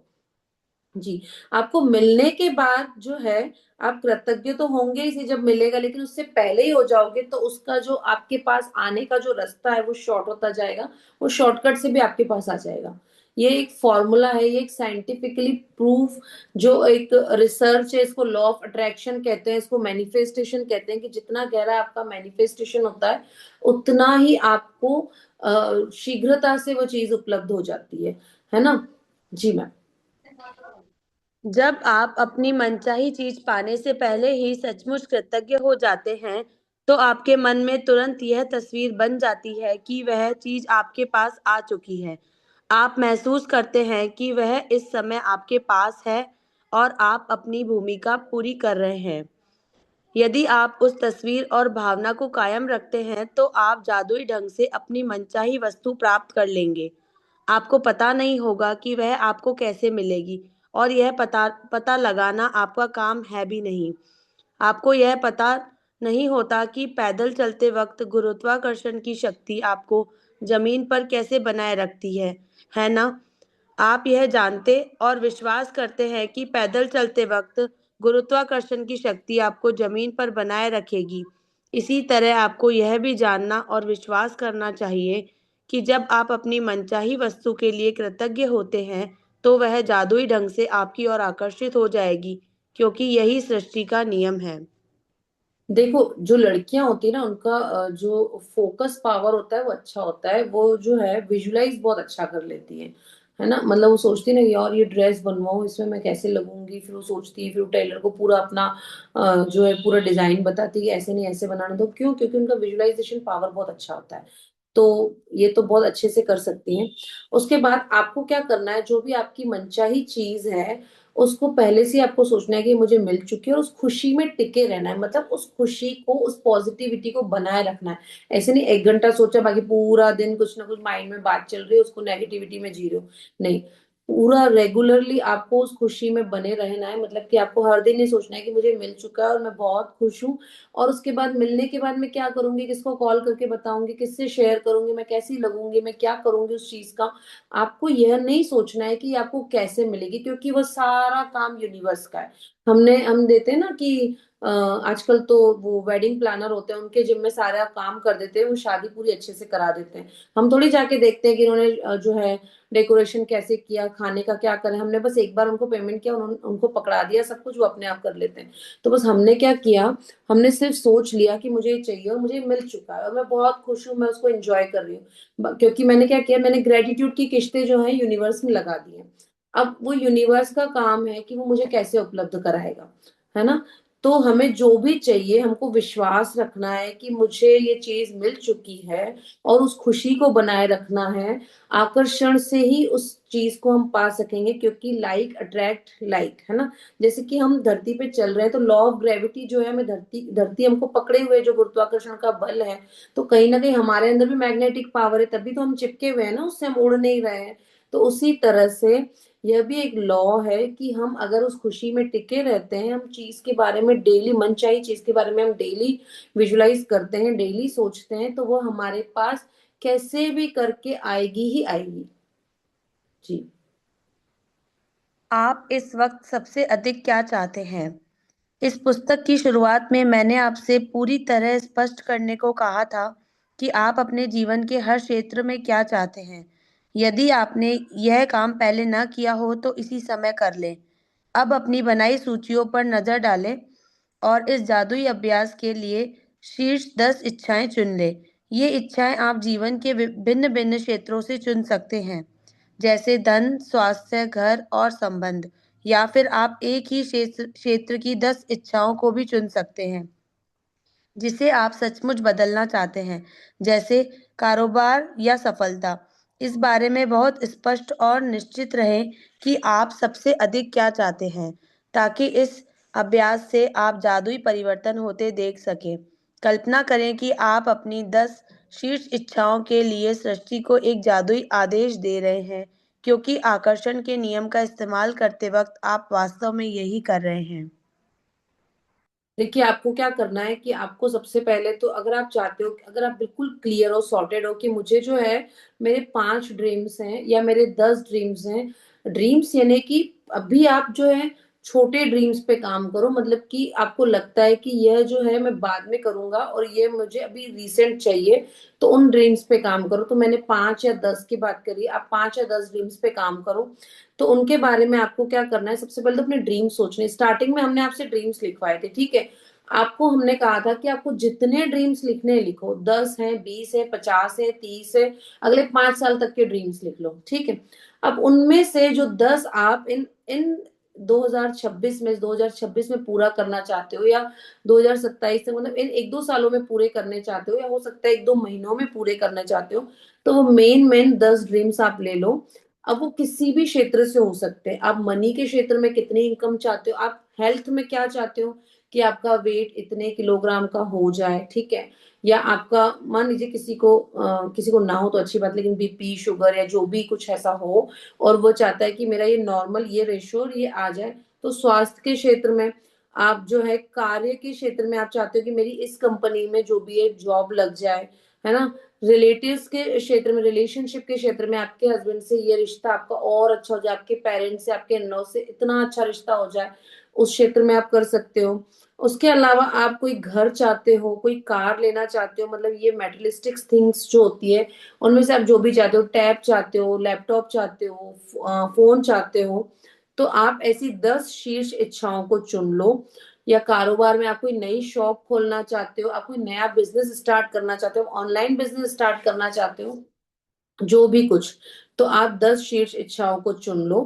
जी। आपको मिलने के बाद जो है, आप कृतज्ञ तो होंगे इसे जब मिलेगा, लेकिन उससे पहले ही हो जाओगे तो उसका जो आपके पास आने का जो रास्ता है वो शॉर्ट होता जाएगा, वो शॉर्टकट से भी आपके पास आ जाएगा। ये एक फॉर्मूला है, ये एक साइंटिफिकली प्रूफ, जो एक रिसर्च है, इसको लॉ ऑफ अट्रैक्शन कहते हैं, इसको मैनिफेस्टेशन कहते हैं, कि जितना गहरा आपका मैनिफेस्टेशन होता है उतना ही आपको शीघ्रता से वो चीज उपलब्ध हो जाती है ना। जी मैम। जब आप अपनी मनचाही चीज पाने से पहले ही सचमुच कृतज्ञ हो जाते हैं, तो आपके मन में तुरंत यह तस्वीर बन जाती है कि वह चीज आपके पास आ चुकी है। आप महसूस करते हैं कि वह इस समय आपके पास है और आप अपनी भूमिका पूरी कर रहे हैं। यदि आप उस तस्वीर और भावना को कायम रखते हैं, तो आप जादुई ढंग से अपनी मनचाही वस्तु प्राप्त कर लेंगे। आपको पता नहीं होगा कि वह आपको कैसे मिलेगी, और यह पता पता लगाना आपका काम है भी नहीं। आपको यह पता नहीं होता कि पैदल चलते वक्त गुरुत्वाकर्षण की शक्ति आपको जमीन पर कैसे बनाए रखती है ना? आप यह जानते और विश्वास करते हैं कि पैदल चलते वक्त गुरुत्वाकर्षण की शक्ति आपको जमीन पर बनाए रखेगी। इसी तरह आपको यह भी जानना और विश्वास करना चाहिए कि जब आप अपनी मनचाही वस्तु के लिए कृतज्ञ होते हैं, तो वह जादुई ढंग से आपकी ओर आकर्षित हो जाएगी, क्योंकि यही सृष्टि का नियम है। देखो, जो लड़कियां होती है ना, उनका जो फोकस पावर होता है वो अच्छा होता है। वो जो है विजुलाइज बहुत अच्छा कर लेती है ना। मतलब वो सोचती है ना, यार ये ड्रेस बनवाऊं, इसमें मैं कैसे लगूंगी। फिर वो सोचती है, फिर वो टेलर को पूरा अपना जो है पूरा डिजाइन बताती है, ऐसे नहीं ऐसे बनाना। तो क्यों? क्योंकि उनका विजुअलाइजेशन पावर बहुत अच्छा होता है। तो ये तो बहुत अच्छे से कर सकती हैं। उसके बाद आपको क्या करना है, जो भी आपकी मनचाही चीज है उसको पहले से ही आपको सोचना है कि मुझे मिल चुकी है, और उस खुशी में टिके रहना है। मतलब उस खुशी को, उस पॉजिटिविटी को बनाए रखना है। ऐसे नहीं 1 घंटा सोचा, बाकी पूरा दिन कुछ ना कुछ माइंड में बात चल रही है, उसको नेगेटिविटी में जी रहे हो। नहीं, पूरा रेगुलरली आपको उस खुशी में बने रहना है। मतलब कि आपको हर दिन ये सोचना है कि मुझे मिल चुका है और मैं बहुत खुश हूँ। और उसके बाद मिलने के बाद मैं क्या करूंगी, किसको कॉल करके बताऊंगी, किससे शेयर करूंगी, मैं कैसी लगूंगी, मैं क्या करूंगी उस चीज का। आपको यह नहीं सोचना है कि आपको कैसे मिलेगी, क्योंकि वो सारा काम यूनिवर्स का है। हम देते हैं ना कि आजकल तो वो वेडिंग प्लानर होते हैं, उनके जिम में सारा काम कर देते हैं, वो शादी पूरी अच्छे से करा देते हैं। हम थोड़ी जाके देखते हैं कि इन्होंने जो है डेकोरेशन कैसे किया, खाने का क्या करें। हमने बस एक बार उनको पेमेंट किया, उनको पकड़ा दिया, सब कुछ वो अपने आप कर लेते हैं। तो बस हमने क्या किया, हमने सिर्फ सोच लिया कि मुझे ये चाहिए और मुझे मिल चुका है और मैं बहुत खुश हूँ, मैं उसको एंजॉय कर रही हूँ। क्योंकि मैंने क्या किया, मैंने ग्रेटिट्यूड की किस्तें जो है यूनिवर्स में लगा दी हैं। अब वो यूनिवर्स का काम है कि वो मुझे कैसे उपलब्ध कराएगा, है ना। तो हमें जो भी चाहिए, हमको विश्वास रखना है कि मुझे ये चीज मिल चुकी है, और उस खुशी को बनाए रखना है। आकर्षण से ही उस चीज को हम पा सकेंगे, क्योंकि लाइक अट्रैक्ट लाइक, है ना। जैसे कि हम धरती पे चल रहे हैं, तो लॉ ऑफ ग्रेविटी जो है, हमें धरती धरती हमको पकड़े हुए, जो गुरुत्वाकर्षण का बल है, तो कहीं ना कहीं हमारे अंदर भी मैग्नेटिक पावर है, तभी तो हम चिपके हुए हैं ना, उससे हम उड़ नहीं रहे हैं। तो उसी तरह से यह भी एक लॉ है कि हम अगर उस खुशी में टिके रहते हैं, हम चीज के बारे में डेली, मनचाही चीज के बारे में हम डेली विजुलाइज करते हैं, डेली सोचते हैं, तो वो हमारे पास कैसे भी करके आएगी ही आएगी। जी। आप इस वक्त सबसे अधिक क्या चाहते हैं? इस पुस्तक की शुरुआत में मैंने आपसे पूरी तरह स्पष्ट करने को कहा था कि आप अपने जीवन के हर क्षेत्र में क्या चाहते हैं। यदि आपने यह काम पहले न किया हो तो इसी समय कर लें। अब अपनी बनाई सूचियों पर नज़र डालें और इस जादुई अभ्यास के लिए शीर्ष 10 इच्छाएं चुन लें। ये इच्छाएं आप जीवन के भिन्न भिन्न क्षेत्रों से चुन सकते हैं, जैसे धन, स्वास्थ्य, घर और संबंध। या फिर आप एक ही क्षेत्र की 10 इच्छाओं को भी चुन सकते हैं जिसे आप सचमुच बदलना चाहते हैं, जैसे कारोबार या सफलता। इस बारे में बहुत स्पष्ट और निश्चित रहें कि आप सबसे अधिक क्या चाहते हैं, ताकि इस अभ्यास से आप जादुई परिवर्तन होते देख सकें। कल्पना करें कि आप अपनी 10 शीर्ष इच्छाओं के लिए सृष्टि को एक जादुई आदेश दे रहे हैं, क्योंकि आकर्षण के नियम का इस्तेमाल करते वक्त आप वास्तव में यही कर रहे हैं। देखिए, आपको क्या करना है कि आपको सबसे पहले तो, अगर आप चाहते हो, अगर आप बिल्कुल क्लियर हो, सॉर्टेड हो कि मुझे जो है मेरे 5 ड्रीम्स हैं या मेरे 10 ड्रीम्स हैं। ड्रीम्स यानी कि अभी आप जो है छोटे ड्रीम्स पे काम करो। मतलब कि आपको लगता है कि यह जो है मैं बाद में करूंगा और ये मुझे अभी रिसेंट चाहिए, तो उन ड्रीम्स पे काम करो। तो मैंने 5 या 10 की बात करी, आप 5 या 10 ड्रीम्स पे काम करो। तो उनके बारे में आपको क्या करना है, सबसे पहले तो अपने ड्रीम्स सोचने। स्टार्टिंग में हमने आपसे ड्रीम्स लिखवाए थे, ठीक है। आपको हमने कहा था कि आपको जितने ड्रीम्स लिखने हैं लिखो, 10 है, 20 है, 50 है, 30 है, अगले 5 साल तक के ड्रीम्स लिख लो, ठीक है। अब उनमें से जो 10 आप इन इन 2026 में पूरा करना चाहते हो, या 2027 से, मतलब इन 1-2 सालों में पूरे करने चाहते हो, या हो सकता है 1-2 महीनों में पूरे करना चाहते हो, तो वो मेन मेन 10 ड्रीम्स आप ले लो। अब वो किसी भी क्षेत्र से हो सकते हैं। आप मनी के क्षेत्र में कितनी इनकम चाहते हो, आप हेल्थ में क्या चाहते हो, कि आपका वेट इतने किलोग्राम का हो जाए, ठीक है। या आपका, मान लीजिए किसी को ना हो तो अच्छी बात, लेकिन बीपी शुगर या जो भी कुछ ऐसा हो, और वो चाहता है कि मेरा ये नॉर्मल ये रेशो और ये आ जाए, तो स्वास्थ्य के क्षेत्र में आप जो है, कार्य के क्षेत्र में आप चाहते हो कि मेरी इस कंपनी में जो भी है जॉब लग जाए, है ना। रिलेटिव्स के क्षेत्र में, रिलेशनशिप के क्षेत्र में आपके हस्बैंड से ये रिश्ता आपका और अच्छा हो जाए, आपके पेरेंट्स से, आपके इन लॉ से इतना अच्छा रिश्ता हो जाए, उस क्षेत्र में आप कर सकते हो। उसके अलावा आप कोई घर चाहते हो, कोई कार लेना चाहते हो, मतलब ये मेटेरियलिस्टिक थिंग्स जो होती है, उनमें से आप जो भी चाहते हो, टैब चाहते हो, लैपटॉप चाहते हो, फोन चाहते हो, तो आप ऐसी 10 शीर्ष इच्छाओं को चुन लो। या कारोबार में आप कोई नई शॉप खोलना चाहते हो, आप कोई नया बिजनेस स्टार्ट करना चाहते हो, ऑनलाइन बिजनेस स्टार्ट करना चाहते हो, जो भी कुछ, तो आप 10 शीर्ष इच्छाओं को चुन लो।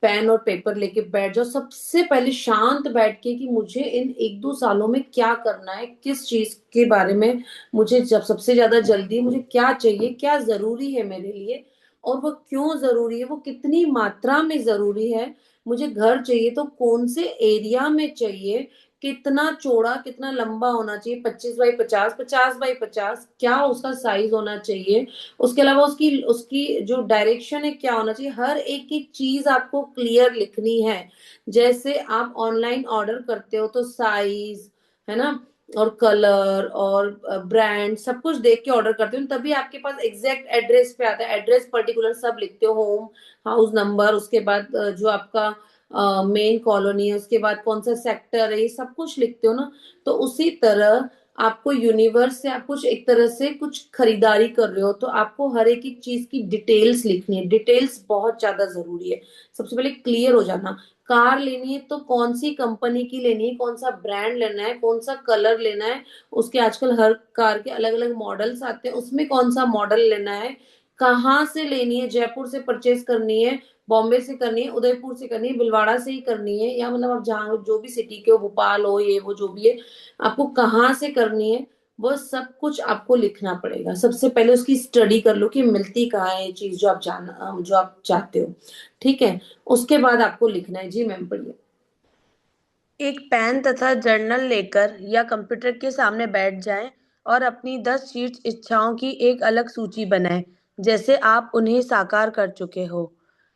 पेन और पेपर लेके बैठ जाओ, सबसे पहले शांत बैठ के कि मुझे इन 1-2 सालों में क्या करना है, किस चीज के बारे में मुझे जब सबसे ज्यादा जल्दी है, मुझे क्या चाहिए, क्या जरूरी है मेरे लिए, और वो क्यों जरूरी है, वो कितनी मात्रा में जरूरी है। मुझे घर चाहिए तो कौन से एरिया में चाहिए, कितना चौड़ा कितना लंबा होना चाहिए, 25 बाई 50, 50 बाई 50, क्या उसका साइज होना चाहिए। उसके अलावा उसकी उसकी जो डायरेक्शन है क्या होना चाहिए, हर एक एक चीज आपको क्लियर लिखनी है। जैसे आप ऑनलाइन ऑर्डर करते हो तो साइज, है ना, और कलर और ब्रांड सब कुछ देख के ऑर्डर करते हो, तभी आपके पास एग्जैक्ट एड्रेस पे आता है, एड्रेस पर्टिकुलर सब लिखते हो, होम, हाउस नंबर, उसके बाद जो आपका मेन कॉलोनी है, उसके बाद कौन सा सेक्टर है, ये सब कुछ लिखते हो ना। तो उसी तरह आपको यूनिवर्स से आप कुछ एक तरह से कुछ खरीदारी कर रहे हो, तो आपको हर एक एक चीज की डिटेल्स लिखनी है, डिटेल्स बहुत ज्यादा जरूरी है। सबसे पहले क्लियर हो जाना, कार लेनी है तो कौन सी कंपनी की लेनी है, कौन सा ब्रांड लेना है, कौन सा कलर लेना है, उसके आजकल हर कार के अलग अलग मॉडल्स आते हैं, उसमें कौन सा मॉडल लेना है, कहाँ से लेनी है, जयपुर से परचेज करनी है, बॉम्बे से करनी है, उदयपुर से करनी है, भिलवाड़ा से ही करनी है, या मतलब आप जहाँ जो भी सिटी के हो, भोपाल हो, ये वो जो भी है, आपको कहाँ से करनी है, वो सब कुछ आपको लिखना पड़ेगा। सबसे पहले उसकी स्टडी कर लो कि मिलती कहाँ है ये चीज जो आप चाहते हो, ठीक है। उसके बाद आपको लिखना है। जी मैम, पढ़िए। एक पेन तथा जर्नल लेकर या कंप्यूटर के सामने बैठ जाएं और अपनी 10 शीर्ष इच्छाओं की एक अलग सूची बनाएं, जैसे आप उन्हें साकार कर चुके हो।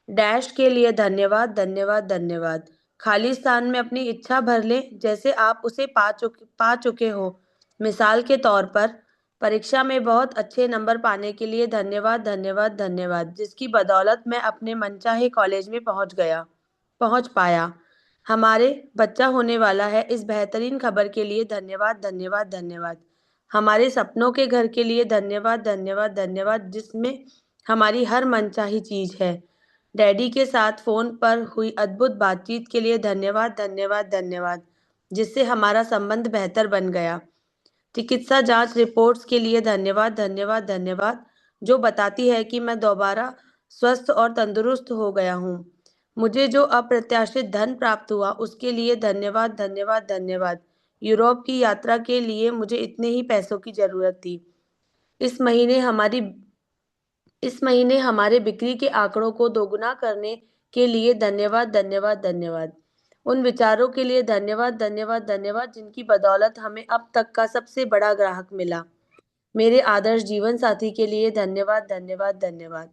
डैश के लिए धन्यवाद, धन्यवाद, धन्यवाद। खाली स्थान में अपनी इच्छा भर लें, जैसे आप उसे पा चुके हो। मिसाल के तौर पर, परीक्षा में बहुत अच्छे नंबर पाने के लिए धन्यवाद, धन्यवाद, धन्यवाद, जिसकी बदौलत मैं अपने मनचाहे कॉलेज में पहुंच पाया। हमारे बच्चा होने वाला है, इस बेहतरीन खबर के लिए धन्यवाद, धन्यवाद, धन्यवाद। हमारे सपनों के घर के लिए धन्यवाद, धन्यवाद, धन्यवाद, जिसमें हमारी हर मनचाही चीज है। डैडी के साथ फोन पर हुई अद्भुत बातचीत के लिए धन्यवाद, धन्यवाद, धन्यवाद, जिससे हमारा संबंध बेहतर बन गया। चिकित्सा जांच रिपोर्ट्स के लिए धन्यवाद, धन्यवाद, धन्यवाद, जो बताती है कि मैं दोबारा स्वस्थ और तंदुरुस्त हो गया हूँ। मुझे जो अप्रत्याशित धन प्राप्त हुआ उसके लिए धन्यवाद, धन्यवाद, धन्यवाद। यूरोप की यात्रा के लिए मुझे इतने ही पैसों की जरूरत थी। इस महीने हमारी इस महीने हमारे बिक्री के आंकड़ों को दोगुना करने के लिए धन्यवाद, धन्यवाद, धन्यवाद। उन विचारों के लिए धन्यवाद, धन्यवाद, धन्यवाद, जिनकी बदौलत हमें अब तक का सबसे बड़ा ग्राहक मिला। मेरे आदर्श जीवन साथी के लिए धन्यवाद, धन्यवाद, धन्यवाद।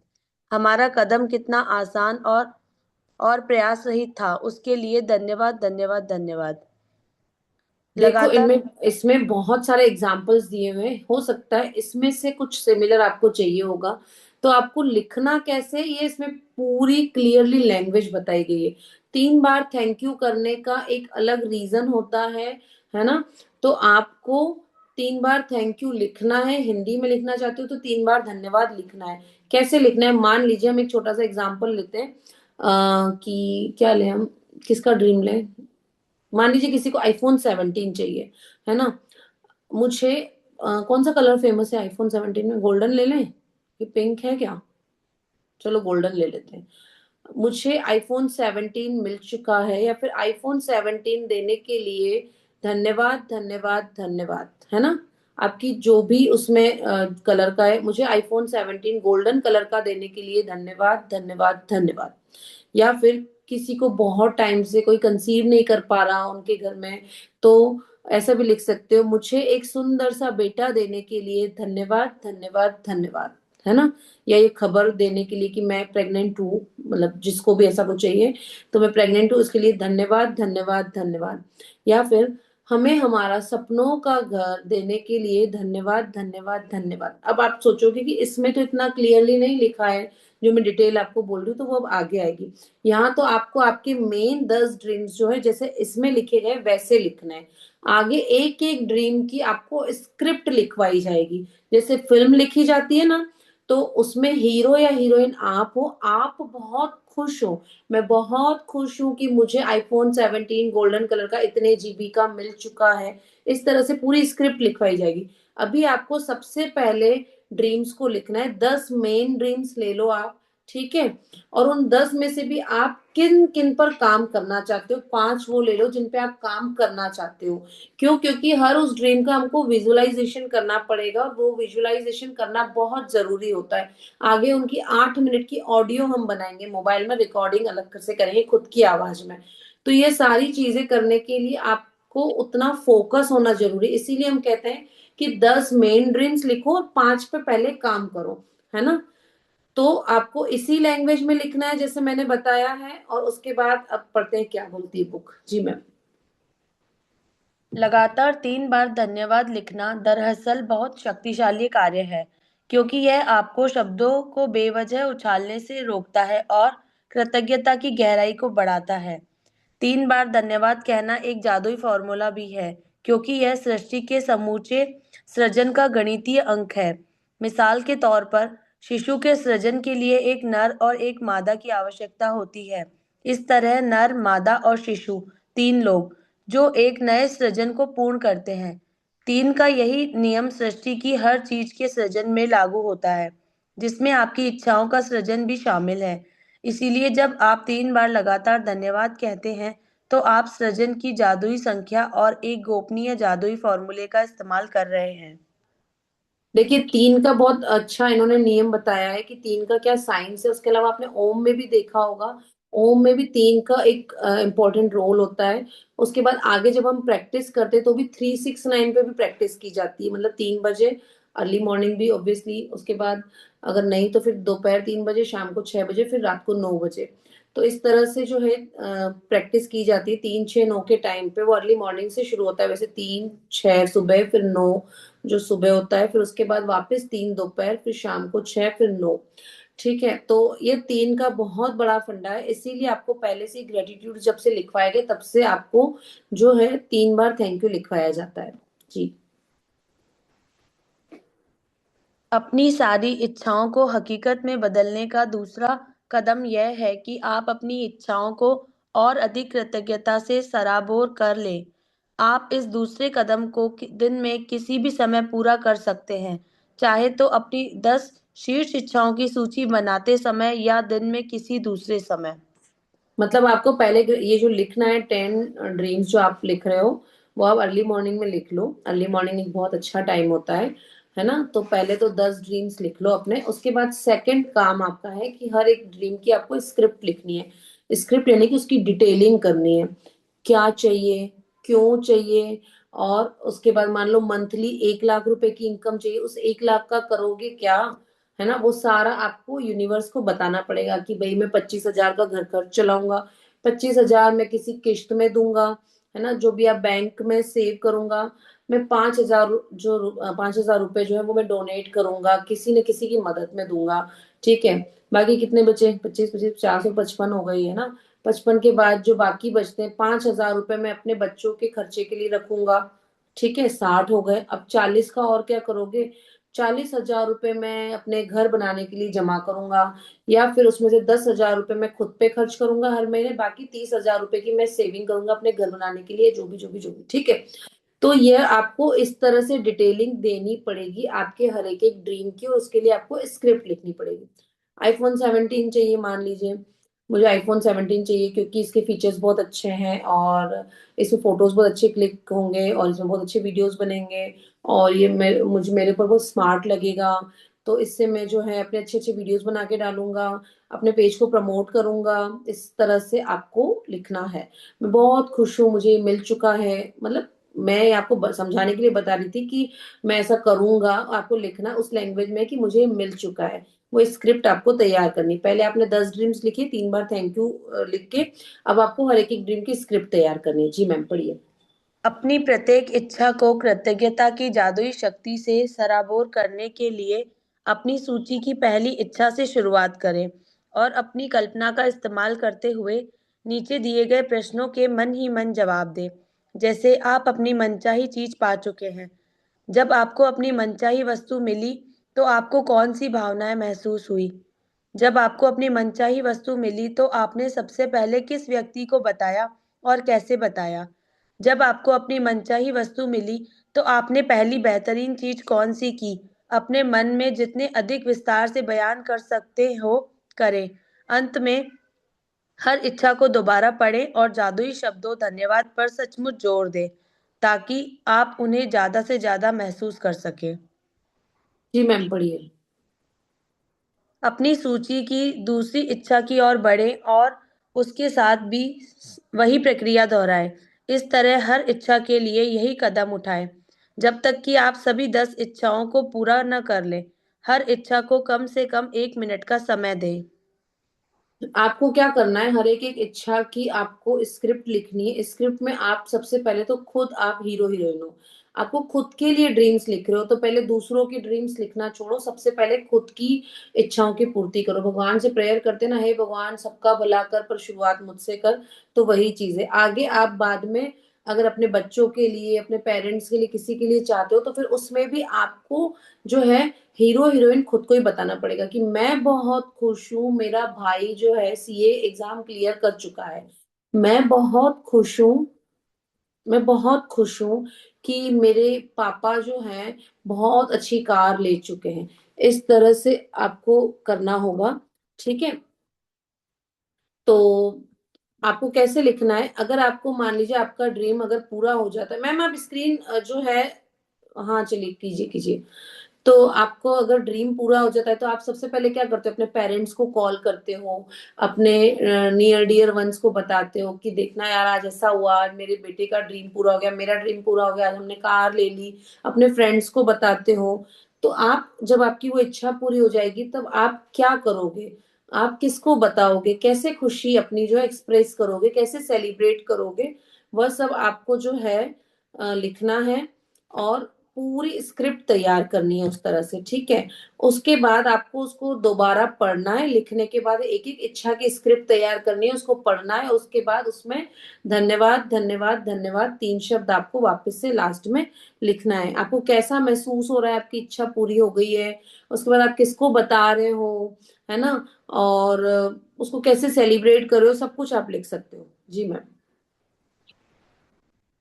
हमारा कदम कितना आसान और प्रयास रहित था, उसके लिए धन्यवाद, धन्यवाद, धन्यवाद। देखो, लगातार। इनमें इसमें बहुत सारे एग्जाम्पल्स दिए हुए हैं, हो सकता है इसमें से कुछ सिमिलर आपको चाहिए होगा, तो आपको लिखना कैसे, ये इसमें पूरी क्लियरली लैंग्वेज बताई गई है। 3 बार थैंक यू करने का एक अलग रीजन होता है ना। तो आपको 3 बार थैंक यू लिखना है, हिंदी में लिखना चाहते हो तो 3 बार धन्यवाद लिखना है। कैसे लिखना है, मान लीजिए हम एक छोटा सा एग्जाम्पल लेते हैं, कि क्या लें हम, किसका ड्रीम लें। मान लीजिए किसी को iPhone 17 चाहिए, है ना। मुझे कौन सा कलर फेमस है iPhone 17 में, गोल्डन ले लें कि पिंक है क्या, चलो गोल्डन ले लेते हैं। मुझे iPhone 17 मिल चुका है, या फिर iPhone 17 देने के लिए धन्यवाद, धन्यवाद, धन्यवाद, है ना। आपकी जो भी उसमें कलर का है, मुझे iPhone 17 गोल्डन कलर का देने के लिए धन्यवाद, धन्यवाद, धन्यवाद। या फिर किसी को बहुत टाइम से कोई कंसीव नहीं कर पा रहा उनके घर में, तो ऐसा भी लिख सकते हो, मुझे एक सुंदर सा बेटा देने के लिए धन्यवाद धन्यवाद धन्यवाद, है ना। या ये खबर देने के लिए कि मैं प्रेग्नेंट हूँ, मतलब जिसको भी ऐसा कुछ चाहिए, तो मैं प्रेग्नेंट हूँ इसके लिए धन्यवाद धन्यवाद धन्यवाद। या फिर हमें हमारा सपनों का घर देने के लिए धन्यवाद धन्यवाद धन्यवाद। अब आप सोचोगे कि इसमें तो इतना क्लियरली नहीं लिखा है, जो मैं डिटेल आपको बोल रही हूँ तो वो अब आगे आएगी। यहाँ तो आपको आपके मेन 10 ड्रीम्स जो है जैसे इसमें लिखे गए वैसे लिखना है। आगे एक एक ड्रीम की आपको स्क्रिप्ट लिखवाई जाएगी, जैसे फिल्म लिखी जाती है ना, तो उसमें हीरो या हीरोइन आप हो, आप बहुत खुश हो, मैं बहुत खुश हूं कि मुझे iPhone 17 गोल्डन कलर का इतने जीबी का मिल चुका है। इस तरह से पूरी स्क्रिप्ट लिखवाई जाएगी। अभी आपको सबसे पहले ड्रीम्स को लिखना है, 10 मेन ड्रीम्स ले लो आप, ठीक है। और उन 10 में से भी आप किन किन पर काम करना चाहते हो, 5 वो ले लो जिन पे आप काम करना चाहते हो। क्यों? क्योंकि हर उस ड्रीम का हमको विजुअलाइजेशन करना पड़ेगा, और वो विजुअलाइजेशन करना बहुत जरूरी होता है। आगे उनकी 8 मिनट की ऑडियो हम बनाएंगे, मोबाइल में रिकॉर्डिंग अलग से करेंगे खुद की आवाज में। तो ये सारी चीजें करने के लिए आपको उतना फोकस होना जरूरी, इसीलिए हम कहते हैं कि 10 मेन ड्रीम्स लिखो और 5 पे पहले काम करो, है ना। तो आपको इसी लैंग्वेज में लिखना है जैसे मैंने बताया है, और उसके बाद अब पढ़ते हैं क्या बोलती है बुक। जी मैम। लगातार 3 बार धन्यवाद लिखना दरअसल बहुत शक्तिशाली कार्य है, क्योंकि यह आपको शब्दों को बेवजह उछालने से रोकता है और कृतज्ञता की गहराई को बढ़ाता है। 3 बार धन्यवाद कहना एक जादुई फॉर्मूला भी है, क्योंकि यह सृष्टि के समूचे सृजन का गणितीय अंक है। मिसाल के तौर पर, शिशु के सृजन के लिए एक नर और एक मादा की आवश्यकता होती है। इस तरह नर, मादा और शिशु, 3 लोग जो एक नए सृजन को पूर्ण करते हैं। 3 का यही नियम सृष्टि की हर चीज के सृजन में लागू होता है, जिसमें आपकी इच्छाओं का सृजन भी शामिल है। इसीलिए जब आप 3 बार लगातार धन्यवाद कहते हैं, तो आप सृजन की जादुई संख्या और एक गोपनीय जादुई फॉर्मूले का इस्तेमाल कर रहे हैं। देखिए, 3 का बहुत अच्छा इन्होंने नियम बताया है कि 3 का क्या साइंस है। उसके अलावा आपने ओम में भी देखा होगा, ओम में भी 3 का एक इम्पोर्टेंट रोल होता है। उसके बाद आगे जब हम प्रैक्टिस करते हैं तो भी 3 6 9 पे भी प्रैक्टिस की जाती है, मतलब 3 बजे अर्ली मॉर्निंग भी ऑब्वियसली, उसके बाद अगर नहीं तो फिर दोपहर 3 बजे, शाम को 6 बजे, फिर रात को 9 बजे। तो इस तरह से जो है प्रैक्टिस की जाती है 3 6 9 के टाइम पे। वो अर्ली मॉर्निंग से शुरू होता है वैसे, 3 6 सुबह, फिर 9 जो सुबह होता है, फिर उसके बाद वापस 3 दोपहर, फिर शाम को 6, फिर 9। ठीक है, तो ये 3 का बहुत बड़ा फंडा है, इसीलिए आपको पहले से ग्रेटिट्यूड जब से लिखवाए गए तब से आपको जो है 3 बार थैंक यू लिखवाया जाता है। जी। अपनी सारी इच्छाओं को हकीकत में बदलने का दूसरा कदम यह है कि आप अपनी इच्छाओं को और अधिक कृतज्ञता से सराबोर कर लें। आप इस दूसरे कदम को दिन में किसी भी समय पूरा कर सकते हैं, चाहे तो अपनी 10 शीर्ष इच्छाओं की सूची बनाते समय या दिन में किसी दूसरे समय। मतलब आपको पहले ये जो लिखना है 10 ड्रीम्स जो आप लिख रहे हो, वो आप अर्ली मॉर्निंग में लिख लो। अर्ली मॉर्निंग एक बहुत अच्छा टाइम होता है ना। तो पहले तो 10 ड्रीम्स लिख लो अपने, उसके बाद सेकंड काम आपका है कि हर एक ड्रीम की आपको स्क्रिप्ट लिखनी है। स्क्रिप्ट यानी कि उसकी डिटेलिंग करनी है, क्या चाहिए, क्यों चाहिए। और उसके बाद मान लो मंथली 1 लाख रुपए की इनकम चाहिए, उस 1 लाख का करोगे क्या, है ना। वो सारा आपको यूनिवर्स को बताना पड़ेगा कि भाई मैं 25,000 का घर खर्च चलाऊंगा, 25,000 मैं किसी किश्त में दूंगा, है ना। जो भी आप बैंक में सेव करूंगा, मैं 5,000 जो 5,000 रुपए जो है वो मैं डोनेट करूंगा, किसी न किसी की मदद में दूंगा। ठीक है। बाकी कितने बचे? 25 25 455 हो गई, है ना। 55 के बाद जो बाकी बचते हैं, 5,000 रुपए मैं अपने बच्चों के खर्चे के लिए रखूंगा। ठीक है, 60 हो गए। अब 40 का और क्या करोगे? 40,000 रुपए मैं अपने घर बनाने के लिए जमा करूंगा, या फिर उसमें से 10,000 रुपए मैं खुद पे खर्च करूंगा हर महीने, बाकी 30,000 रुपए की मैं सेविंग करूंगा अपने घर बनाने के लिए, जो भी। ठीक है। तो ये आपको इस तरह से डिटेलिंग देनी पड़ेगी आपके हर एक एक ड्रीम की, और उसके लिए आपको स्क्रिप्ट लिखनी पड़ेगी। iPhone 17 चाहिए मान लीजिए, मुझे iPhone 17 चाहिए क्योंकि इसके फीचर्स बहुत अच्छे हैं, और इसमें फोटोज बहुत अच्छे क्लिक होंगे, और इसमें बहुत अच्छे वीडियोस बनेंगे, और ये मेरे ऊपर बहुत स्मार्ट लगेगा। तो इससे मैं जो है अपने अच्छे अच्छे वीडियोस बना के डालूंगा, अपने पेज को प्रमोट करूंगा। इस तरह से आपको लिखना है। मैं बहुत खुश हूँ, मुझे ये मिल चुका है। मतलब मैं आपको समझाने के लिए बता रही थी कि मैं ऐसा करूंगा, आपको लिखना उस लैंग्वेज में कि मुझे मिल चुका है। वो स्क्रिप्ट आपको तैयार करनी, पहले आपने 10 ड्रीम्स लिखे, 3 बार थैंक यू लिख के, अब आपको हर एक एक ड्रीम की स्क्रिप्ट तैयार करनी है। जी मैम, पढ़िए। अपनी प्रत्येक इच्छा को कृतज्ञता की जादुई शक्ति से सराबोर करने के लिए अपनी सूची की पहली इच्छा से शुरुआत करें और अपनी कल्पना का इस्तेमाल करते हुए नीचे दिए गए प्रश्नों के मन ही मन जवाब दें। जैसे आप अपनी मनचाही चीज पा चुके हैं। जब आपको अपनी मनचाही वस्तु मिली तो आपको कौन सी भावनाएं महसूस हुई? जब आपको अपनी मनचाही वस्तु मिली तो आपने सबसे पहले किस व्यक्ति को बताया और कैसे बताया? जब आपको अपनी मनचाही वस्तु मिली तो आपने पहली बेहतरीन चीज कौन सी की? अपने मन में जितने अधिक विस्तार से बयान कर सकते हो करें। अंत में हर इच्छा को दोबारा पढ़ें और जादुई शब्दों धन्यवाद पर सचमुच जोर दें ताकि आप उन्हें ज्यादा से ज्यादा महसूस कर सकें। जी मैम, पढ़िए। अपनी सूची की दूसरी इच्छा की ओर बढ़ें और उसके साथ भी वही प्रक्रिया दोहराएं। इस तरह हर इच्छा के लिए यही कदम उठाएं जब तक कि आप सभी 10 इच्छाओं को पूरा न कर लें। हर इच्छा को कम से कम 1 मिनट का समय दें। आपको क्या करना है, हर एक एक इच्छा की आपको स्क्रिप्ट लिखनी है। स्क्रिप्ट में आप सबसे पहले तो खुद आप हीरो हीरोइन हो। आपको खुद के लिए ड्रीम्स लिख रहे हो तो पहले दूसरों की ड्रीम्स लिखना छोड़ो, सबसे पहले खुद की इच्छाओं की पूर्ति करो। भगवान से प्रेयर करते ना, हे भगवान सबका भला कर पर शुरुआत मुझसे कर। तो वही चीज है, आगे आप बाद में अगर अपने बच्चों के लिए, अपने पेरेंट्स के लिए, किसी के लिए चाहते हो तो फिर उसमें भी आपको जो है हीरो हीरोइन खुद को ही बताना पड़ेगा कि मैं बहुत खुश हूँ, मेरा भाई जो है सीए एग्जाम क्लियर कर चुका है। मैं बहुत खुश हूँ, मैं बहुत खुश हूँ कि मेरे पापा जो हैं बहुत अच्छी कार ले चुके हैं। इस तरह से आपको करना होगा। ठीक है। तो आपको कैसे लिखना है, अगर आपको मान लीजिए आपका ड्रीम अगर पूरा हो जाता है, मैम आप स्क्रीन जो है, हाँ चलिए कीजिए कीजिए। तो आपको अगर ड्रीम पूरा हो जाता है तो आप सबसे पहले क्या करते हो, अपने पेरेंट्स को कॉल करते हो, अपने नियर डियर वंस को बताते हो कि देखना यार आज ऐसा हुआ, आज मेरे बेटे का ड्रीम पूरा हो गया, मेरा ड्रीम पूरा हो गया, आज हमने कार ले ली। अपने फ्रेंड्स को बताते हो। तो आप जब आपकी वो इच्छा पूरी हो जाएगी तब आप क्या करोगे, आप किसको बताओगे, कैसे खुशी अपनी जो है एक्सप्रेस करोगे, कैसे सेलिब्रेट करोगे, वह सब आपको जो है लिखना है। और पूरी स्क्रिप्ट तैयार करनी है उस तरह से। ठीक है। उसके बाद आपको उसको दोबारा पढ़ना है, लिखने के बाद एक एक इच्छा की स्क्रिप्ट तैयार करनी है, उसको पढ़ना है। उसके बाद उसमें धन्यवाद धन्यवाद धन्यवाद 3 शब्द आपको वापस से लास्ट में लिखना है। आपको कैसा महसूस हो रहा है, आपकी इच्छा पूरी हो गई है, उसके बाद आप किसको बता रहे हो, है ना, और उसको कैसे सेलिब्रेट कर रहे हो, सब कुछ आप लिख सकते हो। जी मैम।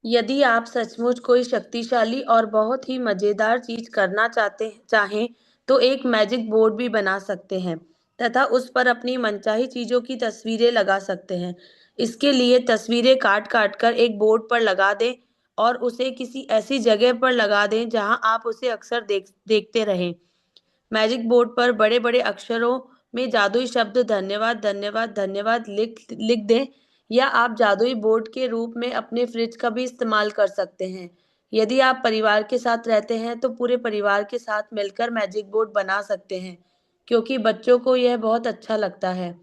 यदि आप सचमुच कोई शक्तिशाली और बहुत ही मजेदार चीज करना चाहें तो एक मैजिक बोर्ड भी बना सकते हैं तथा उस पर अपनी मनचाही चीजों की तस्वीरें लगा सकते हैं। इसके लिए तस्वीरें काट काट कर एक बोर्ड पर लगा दें और उसे किसी ऐसी जगह पर लगा दें जहां आप उसे अक्सर देखते रहें। मैजिक बोर्ड पर बड़े बड़े अक्षरों में जादुई शब्द धन्यवाद धन्यवाद धन्यवाद लिख लिख दें। या आप जादुई बोर्ड के रूप में अपने फ्रिज का भी इस्तेमाल कर सकते हैं। यदि आप परिवार के साथ रहते हैं तो पूरे परिवार के साथ मिलकर मैजिक बोर्ड बना सकते हैं क्योंकि बच्चों को यह बहुत अच्छा लगता है।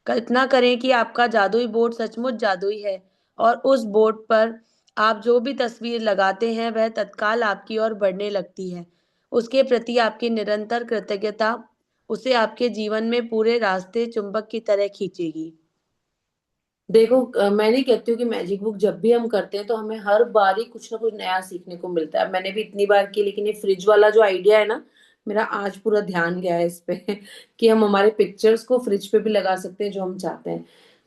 कल्पना करें कि आपका जादुई बोर्ड सचमुच जादुई है और उस बोर्ड पर आप जो भी तस्वीर लगाते हैं वह तत्काल आपकी ओर बढ़ने लगती है। उसके प्रति आपकी निरंतर कृतज्ञता उसे आपके जीवन में पूरे रास्ते चुंबक की तरह खींचेगी। देखो मैं नहीं कहती हूँ कि मैजिक बुक जब भी हम करते हैं तो हमें हर बार ही कुछ ना कुछ नया सीखने को मिलता है। मैंने भी इतनी बार की, लेकिन ये फ्रिज वाला जो आइडिया है ना, मेरा आज पूरा ध्यान गया है इस पे कि हम हमारे पिक्चर्स को फ्रिज पे भी लगा सकते हैं जो हम चाहते हैं।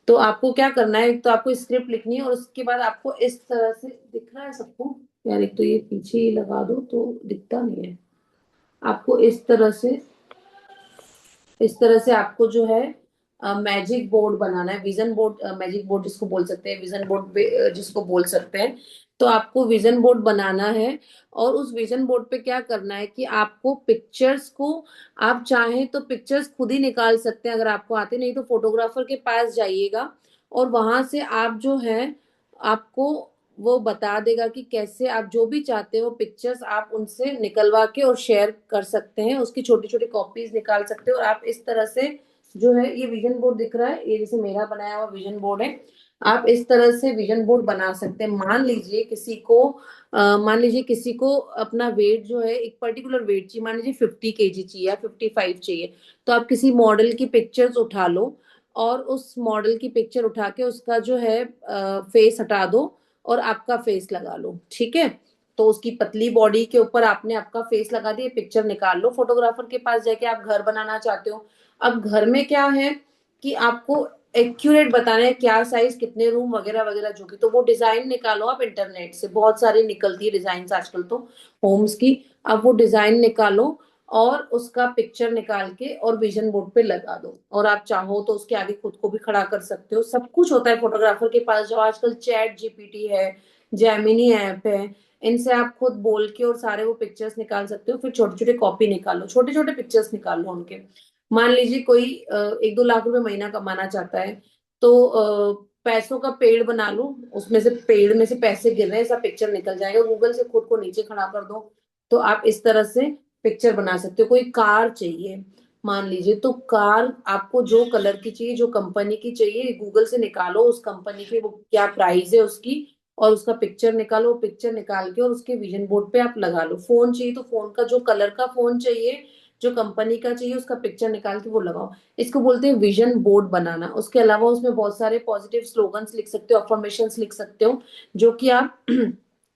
तो आपको क्या करना है, एक तो आपको स्क्रिप्ट लिखनी है और उसके बाद आपको इस तरह से, दिख रहा है सबको यार, एक तो ये पीछे ही लगा दो तो दिखता नहीं है। आपको इस तरह से आपको जो है मैजिक बोर्ड बनाना है, विजन बोर्ड, मैजिक बोर्ड जिसको बोल सकते हैं, विजन बोर्ड जिसको बोल सकते हैं। तो आपको विजन बोर्ड बनाना है। और उस विजन बोर्ड पे क्या करना है कि आपको पिक्चर्स को, आप चाहें तो पिक्चर्स खुद ही निकाल सकते हैं अगर आपको आते, नहीं तो फोटोग्राफर के पास जाइएगा और वहां से आप जो है, आपको वो बता देगा कि कैसे आप जो भी चाहते हो पिक्चर्स आप उनसे निकलवा के और शेयर कर सकते हैं, उसकी छोटी छोटी कॉपीज निकाल सकते हो। और आप इस तरह से जो है, ये विजन बोर्ड दिख रहा है, ये जैसे मेरा बनाया हुआ विजन बोर्ड है, आप इस तरह से विजन बोर्ड बना सकते हैं। मान लीजिए किसी को अपना वेट जो है, एक पर्टिकुलर वेट चाहिए, मान लीजिए 50 kg चाहिए या 55 चाहिए, तो आप किसी मॉडल की पिक्चर्स उठा लो और उस मॉडल की पिक्चर उठा के उसका जो है फेस हटा दो और आपका फेस लगा लो, ठीक है। तो उसकी पतली बॉडी के ऊपर आपने आपका फेस लगा दिया, पिक्चर निकाल लो, फोटोग्राफर के पास जाके आप घर बनाना चाहते हो। अब घर में क्या है कि आपको एक्यूरेट बताना है क्या साइज, कितने रूम वगैरह वगैरह जो भी, तो वो डिजाइन निकालो आप इंटरनेट से, बहुत सारी निकलती है डिजाइन आजकल तो होम्स की। आप वो डिजाइन निकालो और उसका पिक्चर निकाल के और विजन बोर्ड पे लगा दो, और आप चाहो तो उसके आगे खुद को भी खड़ा कर सकते हो, सब कुछ होता है फोटोग्राफर के पास। जो आजकल चैट जीपीटी है, जेमिनी ऐप है, इनसे आप खुद बोल के और सारे वो पिक्चर्स निकाल सकते हो। फिर छोटे छोटे कॉपी निकालो, छोटे छोटे पिक्चर्स निकालो उनके। मान लीजिए कोई 1-2 लाख रुपए महीना कमाना चाहता है, तो पैसों का पेड़ बना लो, उसमें से पेड़ में से पैसे गिर रहे हैं, ऐसा पिक्चर निकल जाएगा, गूगल से खुद को नीचे खड़ा कर दो। तो आप इस तरह से पिक्चर बना सकते हो। कोई कार चाहिए मान लीजिए, तो कार आपको जो कलर की चाहिए, जो कंपनी की चाहिए, गूगल से निकालो उस कंपनी की वो क्या प्राइस है उसकी, और उसका पिक्चर निकालो, पिक्चर निकाल के और उसके विजन बोर्ड पे आप लगा लो। फोन चाहिए तो फोन का जो कलर का फोन चाहिए, जो कंपनी का चाहिए, उसका पिक्चर निकाल के वो लगाओ। इसको बोलते हैं विजन बोर्ड बनाना। उसके अलावा उसमें बहुत सारे पॉजिटिव स्लोगन्स लिख सकते हो, अफर्मेशंस लिख सकते हो, जो कि आप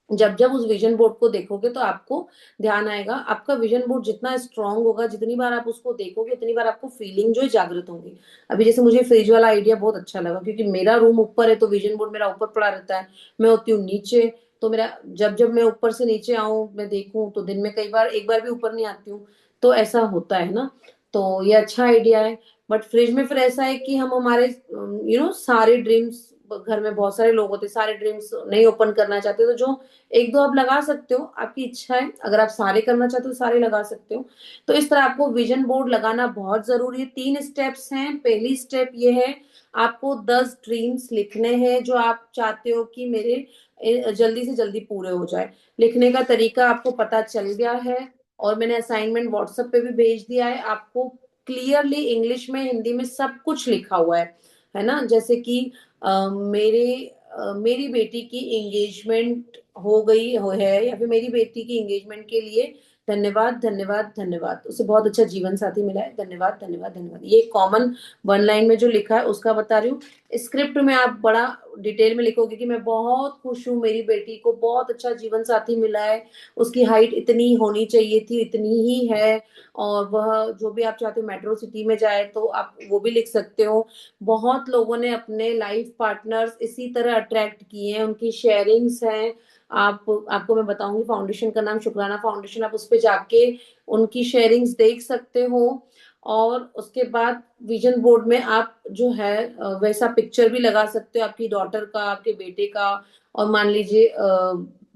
जब जब उस विजन बोर्ड को देखोगे तो आपको ध्यान आएगा। आपका विजन बोर्ड जितना स्ट्रांग होगा, जितनी बार आप उसको देखोगे उतनी बार आपको फीलिंग जो है जागृत होगी। अभी जैसे मुझे फ्रिज वाला आइडिया बहुत अच्छा लगा, क्योंकि मेरा रूम ऊपर है तो विजन बोर्ड मेरा ऊपर पड़ा रहता है, मैं होती हूँ नीचे, तो मेरा जब जब मैं ऊपर से नीचे आऊं, मैं देखूं, तो दिन में कई बार एक बार भी ऊपर नहीं आती हूँ, तो ऐसा होता है ना। तो ये अच्छा आइडिया है। बट फ्रिज में फिर ऐसा है कि हम हमारे सारे ड्रीम्स, घर में बहुत सारे लोग होते हैं, सारे ड्रीम्स नहीं ओपन करना चाहते, तो जो एक दो आप लगा सकते हो, आपकी इच्छा है, अगर आप सारे करना चाहते हो सारे लगा सकते हो। तो इस तरह आपको विजन बोर्ड लगाना बहुत जरूरी है। 3 स्टेप्स हैं। पहली स्टेप ये है, आपको 10 ड्रीम्स लिखने हैं जो आप चाहते हो कि मेरे जल्दी से जल्दी पूरे हो जाए। लिखने का तरीका आपको पता चल गया है, और मैंने असाइनमेंट व्हाट्सएप पे भी भेज दिया है आपको। क्लियरली इंग्लिश में हिंदी में सब कुछ लिखा हुआ है ना। जैसे कि मेरी बेटी की एंगेजमेंट हो गई है, या फिर मेरी बेटी की एंगेजमेंट के लिए धन्यवाद धन्यवाद धन्यवाद, उसे बहुत अच्छा जीवन साथी मिला है, धन्यवाद धन्यवाद धन्यवाद। ये कॉमन 1 लाइन में जो लिखा है उसका बता रही हूँ। स्क्रिप्ट में आप बड़ा डिटेल में लिखोगे कि मैं बहुत खुश हूँ, मेरी बेटी को बहुत अच्छा जीवन साथी मिला है, उसकी हाइट इतनी होनी चाहिए थी, इतनी ही है, और वह जो भी आप चाहते हो मेट्रो सिटी में जाए, तो आप वो भी लिख सकते हो। बहुत लोगों ने अपने लाइफ पार्टनर्स इसी तरह अट्रैक्ट किए हैं, उनकी शेयरिंग्स हैं। आपको मैं बताऊंगी, फाउंडेशन का नाम शुक्राना फाउंडेशन, आप उस पे जाके उनकी शेयरिंग्स देख सकते हो। और उसके बाद विजन बोर्ड में आप जो है वैसा पिक्चर भी लगा सकते हो, आपकी डॉटर का, आपके बेटे का। और मान लीजिए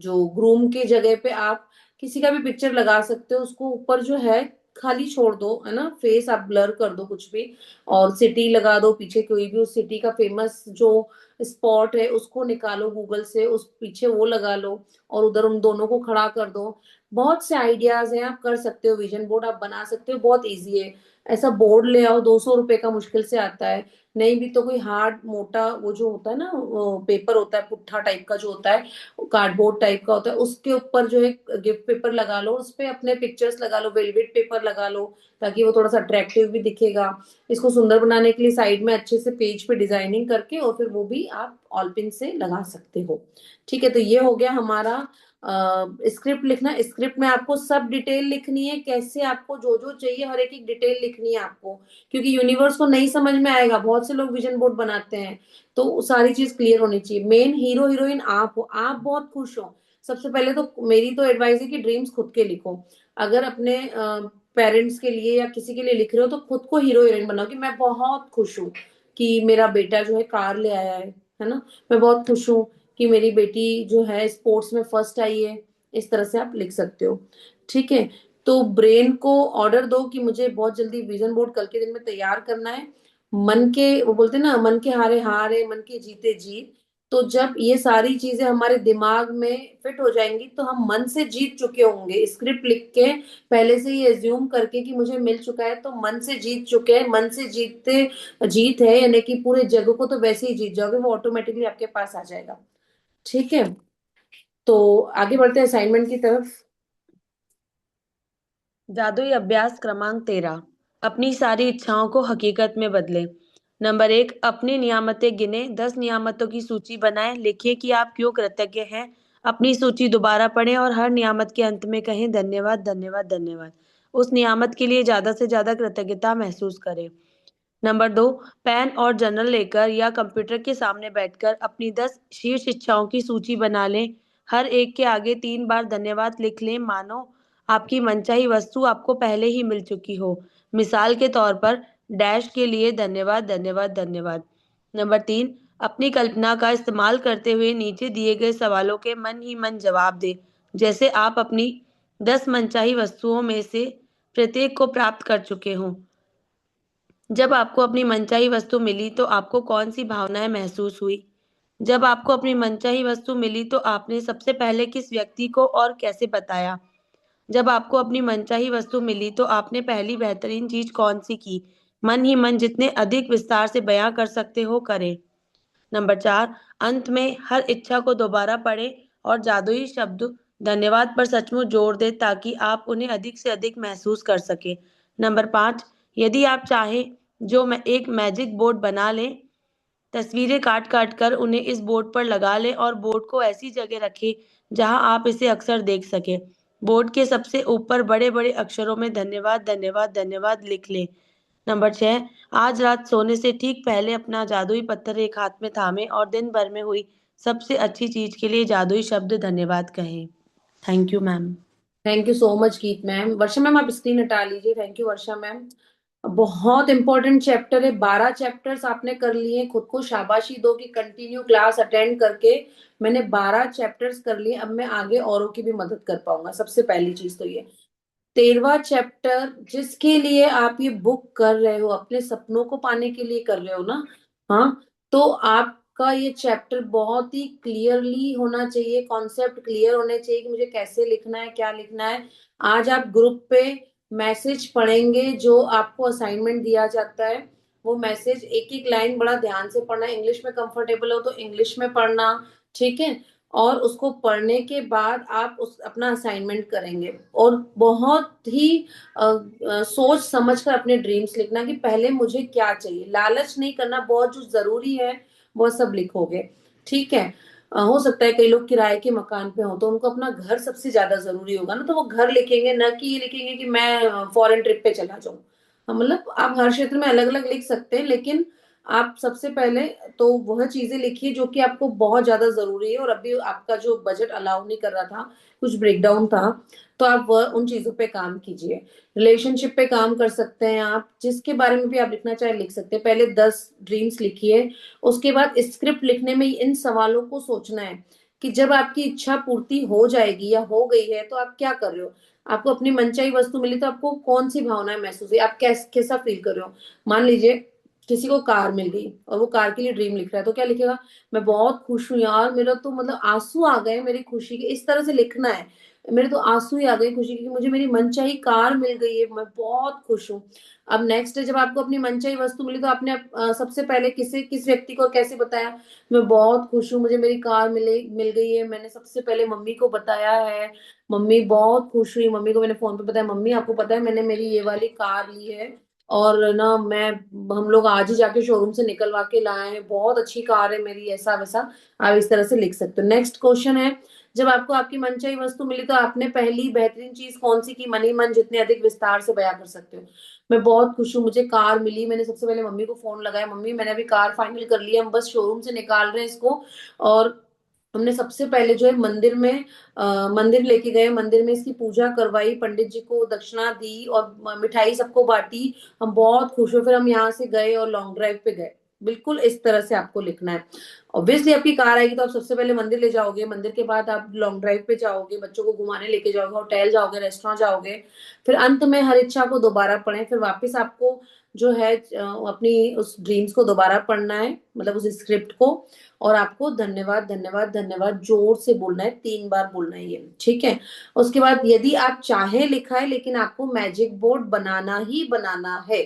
जो ग्रूम की जगह पे आप किसी का भी पिक्चर लगा सकते हो, उसको ऊपर जो है खाली छोड़ दो, है ना, फेस आप ब्लर कर दो कुछ भी, और सिटी लगा दो पीछे, कोई भी उस सिटी का फेमस जो स्पॉट है उसको निकालो गूगल से, उस पीछे वो लगा लो, और उधर उन दोनों को खड़ा कर दो। बहुत से आइडियाज हैं, आप कर सकते हो, विजन बोर्ड आप बना सकते हो, बहुत इजी है। ऐसा बोर्ड ले आओ, 200 रुपए का मुश्किल से आता है। नहीं भी तो कोई हार्ड मोटा वो जो होता है ना, वो पेपर होता है पुट्ठा टाइप का जो होता है, कार्डबोर्ड टाइप का होता है, उसके ऊपर जो है गिफ्ट पेपर लगा लो, उस पे अपने पिक्चर्स लगा लो, वेलवेट पेपर लगा लो, ताकि वो थोड़ा सा अट्रैक्टिव भी दिखेगा। इसको सुंदर बनाने के लिए साइड में अच्छे से पेज पे डिजाइनिंग करके, और फिर वो भी आप ऑल पिन से लगा सकते हो। ठीक है, तो ये हो गया हमारा स्क्रिप्ट लिखना। स्क्रिप्ट में आपको सब डिटेल लिखनी है, कैसे आपको जो जो चाहिए हर एक एक डिटेल लिखनी है आपको, क्योंकि यूनिवर्स को नहीं समझ में आएगा। बहुत से लोग विजन बोर्ड बनाते हैं, तो सारी चीज क्लियर होनी चाहिए। मेन हीरो हीरोइन आप हो, आप बहुत खुश हो। सबसे पहले तो मेरी तो एडवाइस है कि ड्रीम्स खुद के लिखो। अगर अपने पेरेंट्स के लिए या किसी के लिए लिख रहे हो, तो खुद को हीरो हीरोइन बनाओ कि मैं बहुत खुश हूँ कि मेरा बेटा जो है कार ले आया है ना। मैं बहुत खुश हूँ कि मेरी बेटी जो है स्पोर्ट्स में फर्स्ट आई है। इस तरह से आप लिख सकते हो। ठीक है। तो ब्रेन को ऑर्डर दो कि मुझे बहुत जल्दी विजन बोर्ड कल के दिन में तैयार करना है। मन के, वो बोलते हैं ना, मन के हारे हारे मन के जीते जीत। तो जब ये सारी चीजें हमारे दिमाग में फिट हो जाएंगी तो हम मन से जीत चुके होंगे, स्क्रिप्ट लिख के पहले से ही एज्यूम करके कि मुझे मिल चुका है, तो मन से जीत चुके हैं। मन से जीतते जीत है, यानी कि पूरे जग को तो वैसे ही जीत जाओगे, वो ऑटोमेटिकली आपके पास आ जाएगा। ठीक है। तो आगे बढ़ते हैं असाइनमेंट की तरफ। जादुई अभ्यास क्रमांक 13। अपनी सारी इच्छाओं को हकीकत में बदलें। नंबर 1, अपनी नियामतें गिने। 10 नियामतों की सूची बनाएं। लिखिए कि आप क्यों कृतज्ञ हैं। अपनी सूची दोबारा पढ़ें और हर नियामत के अंत में कहें धन्यवाद धन्यवाद धन्यवाद। उस नियामत के लिए ज्यादा से ज्यादा कृतज्ञता महसूस करें। नंबर 2, पेन और जर्नल लेकर या कंप्यूटर के सामने बैठकर अपनी 10 शीर्ष इच्छाओं की सूची बना लें। हर एक के आगे 3 बार धन्यवाद लिख लें, मानो आपकी मनचाही वस्तु आपको पहले ही मिल चुकी हो। मिसाल के तौर पर, डैश के लिए धन्यवाद धन्यवाद धन्यवाद। नंबर 3, अपनी कल्पना का इस्तेमाल करते हुए नीचे दिए गए सवालों के मन ही मन जवाब दें, जैसे आप अपनी 10 मनचाही वस्तुओं में से प्रत्येक को प्राप्त कर चुके हों। जब आपको अपनी मनचाही वस्तु मिली तो आपको कौन सी भावनाएं महसूस हुई? जब आपको अपनी मनचाही वस्तु मिली तो आपने सबसे पहले किस व्यक्ति को और कैसे बताया? जब आपको अपनी मनचाही वस्तु मिली तो आपने पहली बेहतरीन चीज कौन सी की? मन ही मन जितने अधिक विस्तार से बयां कर सकते हो करें। नंबर 4, अंत में हर इच्छा को दोबारा पढ़ें और जादुई शब्द धन्यवाद पर सचमुच जोर दें ताकि आप उन्हें अधिक से अधिक महसूस कर सकें। नंबर 5, यदि आप चाहें जो मैं एक मैजिक बोर्ड बना लें। तस्वीरें काट काट कर उन्हें इस बोर्ड पर लगा लें और बोर्ड को ऐसी जगह रखें जहां आप इसे अक्सर देख सकें। बोर्ड के सबसे ऊपर बड़े बड़े अक्षरों में धन्यवाद धन्यवाद धन्यवाद लिख लें। नंबर 6, आज रात सोने से ठीक पहले अपना जादुई पत्थर एक हाथ में थामें और दिन भर में हुई सबसे अच्छी चीज के लिए जादुई शब्द धन्यवाद कहें। Thank you ma'am. Thank you so much गीत मैम। वर्षा मैम आप स्क्रीन हटा लीजिए। Thank you Varsha ma'am. बहुत इंपॉर्टेंट चैप्टर है, 12 चैप्टर्स आपने कर लिए। खुद को शाबाशी दो कि कंटिन्यू क्लास अटेंड करके मैंने 12 चैप्टर्स कर लिए। अब मैं आगे औरों की भी मदद कर पाऊंगा। सबसे पहली चीज तो ये 13वां चैप्टर जिसके लिए आप ये बुक कर रहे हो, अपने सपनों को पाने के लिए कर रहे हो ना। हाँ। तो आपका ये चैप्टर बहुत ही क्लियरली होना चाहिए, कॉन्सेप्ट क्लियर होने चाहिए कि मुझे कैसे लिखना है, क्या लिखना है। आज आप ग्रुप पे मैसेज पढ़ेंगे जो आपको असाइनमेंट दिया जाता है। वो मैसेज एक एक लाइन बड़ा ध्यान से पढ़ना। इंग्लिश में कंफर्टेबल हो तो इंग्लिश में पढ़ना। ठीक है। और उसको पढ़ने के बाद आप उस अपना असाइनमेंट करेंगे। और बहुत ही सोच समझ कर अपने ड्रीम्स लिखना कि पहले मुझे क्या चाहिए। लालच नहीं करना, बहुत जो जरूरी है वो सब लिखोगे। ठीक है। हो सकता है कई लोग किराए के मकान पे हो तो उनको अपना घर सबसे ज्यादा जरूरी होगा ना, तो वो घर लिखेंगे, न कि ये लिखेंगे कि मैं फॉरेन ट्रिप पे चला जाऊं। मतलब आप हर क्षेत्र में अलग अलग लिख सकते हैं, लेकिन आप सबसे पहले तो वह चीजें लिखिए जो कि आपको बहुत ज्यादा जरूरी है और अभी आपका जो बजट अलाउ नहीं कर रहा था, कुछ ब्रेकडाउन था, तो आप वह उन चीजों पे काम कीजिए। रिलेशनशिप पे काम कर सकते हैं आप, जिसके बारे में भी आप लिखना चाहे लिख सकते हैं। पहले 10 ड्रीम्स लिखिए। उसके बाद स्क्रिप्ट लिखने में इन सवालों को सोचना है कि जब आपकी इच्छा पूर्ति हो जाएगी या हो गई है तो आप क्या कर रहे हो। आपको अपनी मनचाही वस्तु मिली तो आपको कौन सी भावनाएं महसूस हुई, आप कैसा फील कर रहे हो। मान लीजिए किसी को कार मिल गई और वो कार के लिए ड्रीम लिख रहा है, तो क्या लिखेगा? मैं बहुत खुश हूँ यार, मेरा तो मतलब आंसू आ गए मेरी खुशी के। इस तरह से लिखना है। मेरे तो आंसू ही आ गए खुशी के कि मुझे मेरी मनचाही कार मिल गई है, मैं बहुत खुश हूँ। अब नेक्स्ट है, जब आपको अपनी मनचाही वस्तु मिली तो आपने सबसे पहले किस व्यक्ति को कैसे बताया? मैं बहुत खुश हूँ, मुझे मेरी कार मिल गई है। मैंने सबसे पहले मम्मी को बताया है। मम्मी बहुत खुश हुई, मम्मी को मैंने फोन पे बताया, मम्मी आपको पता है मैंने मेरी ये वाली कार ली है और ना मैं हम लोग आज ही जाके शोरूम से निकलवा के लाए हैं, बहुत अच्छी कार है मेरी, ऐसा वैसा। आप इस तरह से लिख सकते हो। नेक्स्ट क्वेश्चन है, जब आपको आपकी मनचाही वस्तु मिली तो आपने पहली बेहतरीन चीज कौन सी की? मन ही मन जितने अधिक विस्तार से बयां कर सकते हो। मैं बहुत खुश हूँ, मुझे कार मिली। मैंने सबसे पहले मम्मी को फोन लगाया, मम्मी मैंने अभी कार फाइनल कर लिया, हम बस शोरूम से निकाल रहे हैं इसको। और हमने सबसे पहले जो है मंदिर में मंदिर लेके गए, मंदिर में इसकी पूजा करवाई, पंडित जी को दक्षिणा दी और मिठाई सबको बांटी। हम बहुत खुश हुए, फिर हम यहाँ से गए और लॉन्ग ड्राइव पे गए। बिल्कुल इस तरह से आपको लिखना है। ऑब्वियसली आपकी कार आएगी तो आप सबसे पहले मंदिर ले जाओगे, मंदिर के बाद आप लॉन्ग ड्राइव पे जाओगे, बच्चों को घुमाने लेके जाओगे, होटल जाओगे, रेस्टोरेंट जाओगे, फिर अंत में हर इच्छा को दोबारा पढ़ें, फिर वापस आपको जो है अपनी उस ड्रीम्स को दोबारा पढ़ना है, मतलब उस स्क्रिप्ट को, और आपको धन्यवाद धन्यवाद धन्यवाद जोर से बोलना है, 3 बार बोलना है ये, ठीक है। उसके बाद यदि आप चाहे लिखा है लेकिन आपको मैजिक बोर्ड बनाना ही बनाना है,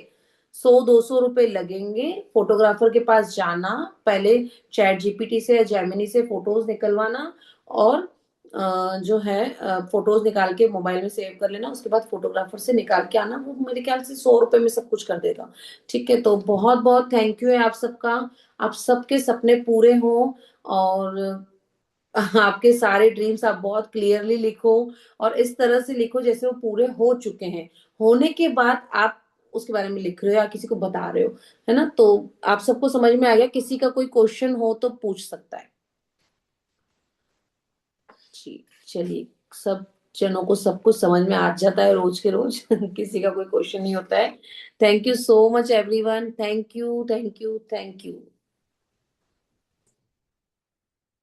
100-200 रुपए लगेंगे, फोटोग्राफर के पास जाना, पहले चैट जीपीटी से या जेमिनी से फोटोज निकलवाना, और जो है फोटोज निकाल के मोबाइल में सेव कर लेना, उसके बाद फोटोग्राफर से निकाल के आना, वो मेरे ख्याल से 100 रुपए में सब कुछ कर देगा। ठीक है, तो बहुत बहुत थैंक यू है आप सबका, आप सबके सपने पूरे हों, और आपके सारे ड्रीम्स आप बहुत क्लियरली लिखो, और इस तरह से लिखो जैसे वो पूरे हो चुके हैं, होने के बाद आप उसके बारे में लिख रहे हो या किसी को बता रहे हो, है ना। तो आप सबको समझ में आ गया, किसी का कोई क्वेश्चन हो तो पूछ सकता है। जी, चलिए, सब जनों को सब कुछ समझ में आ जाता है रोज के रोज किसी का कोई क्वेश्चन नहीं होता है। Thank you so much everyone, thank you thank you thank you.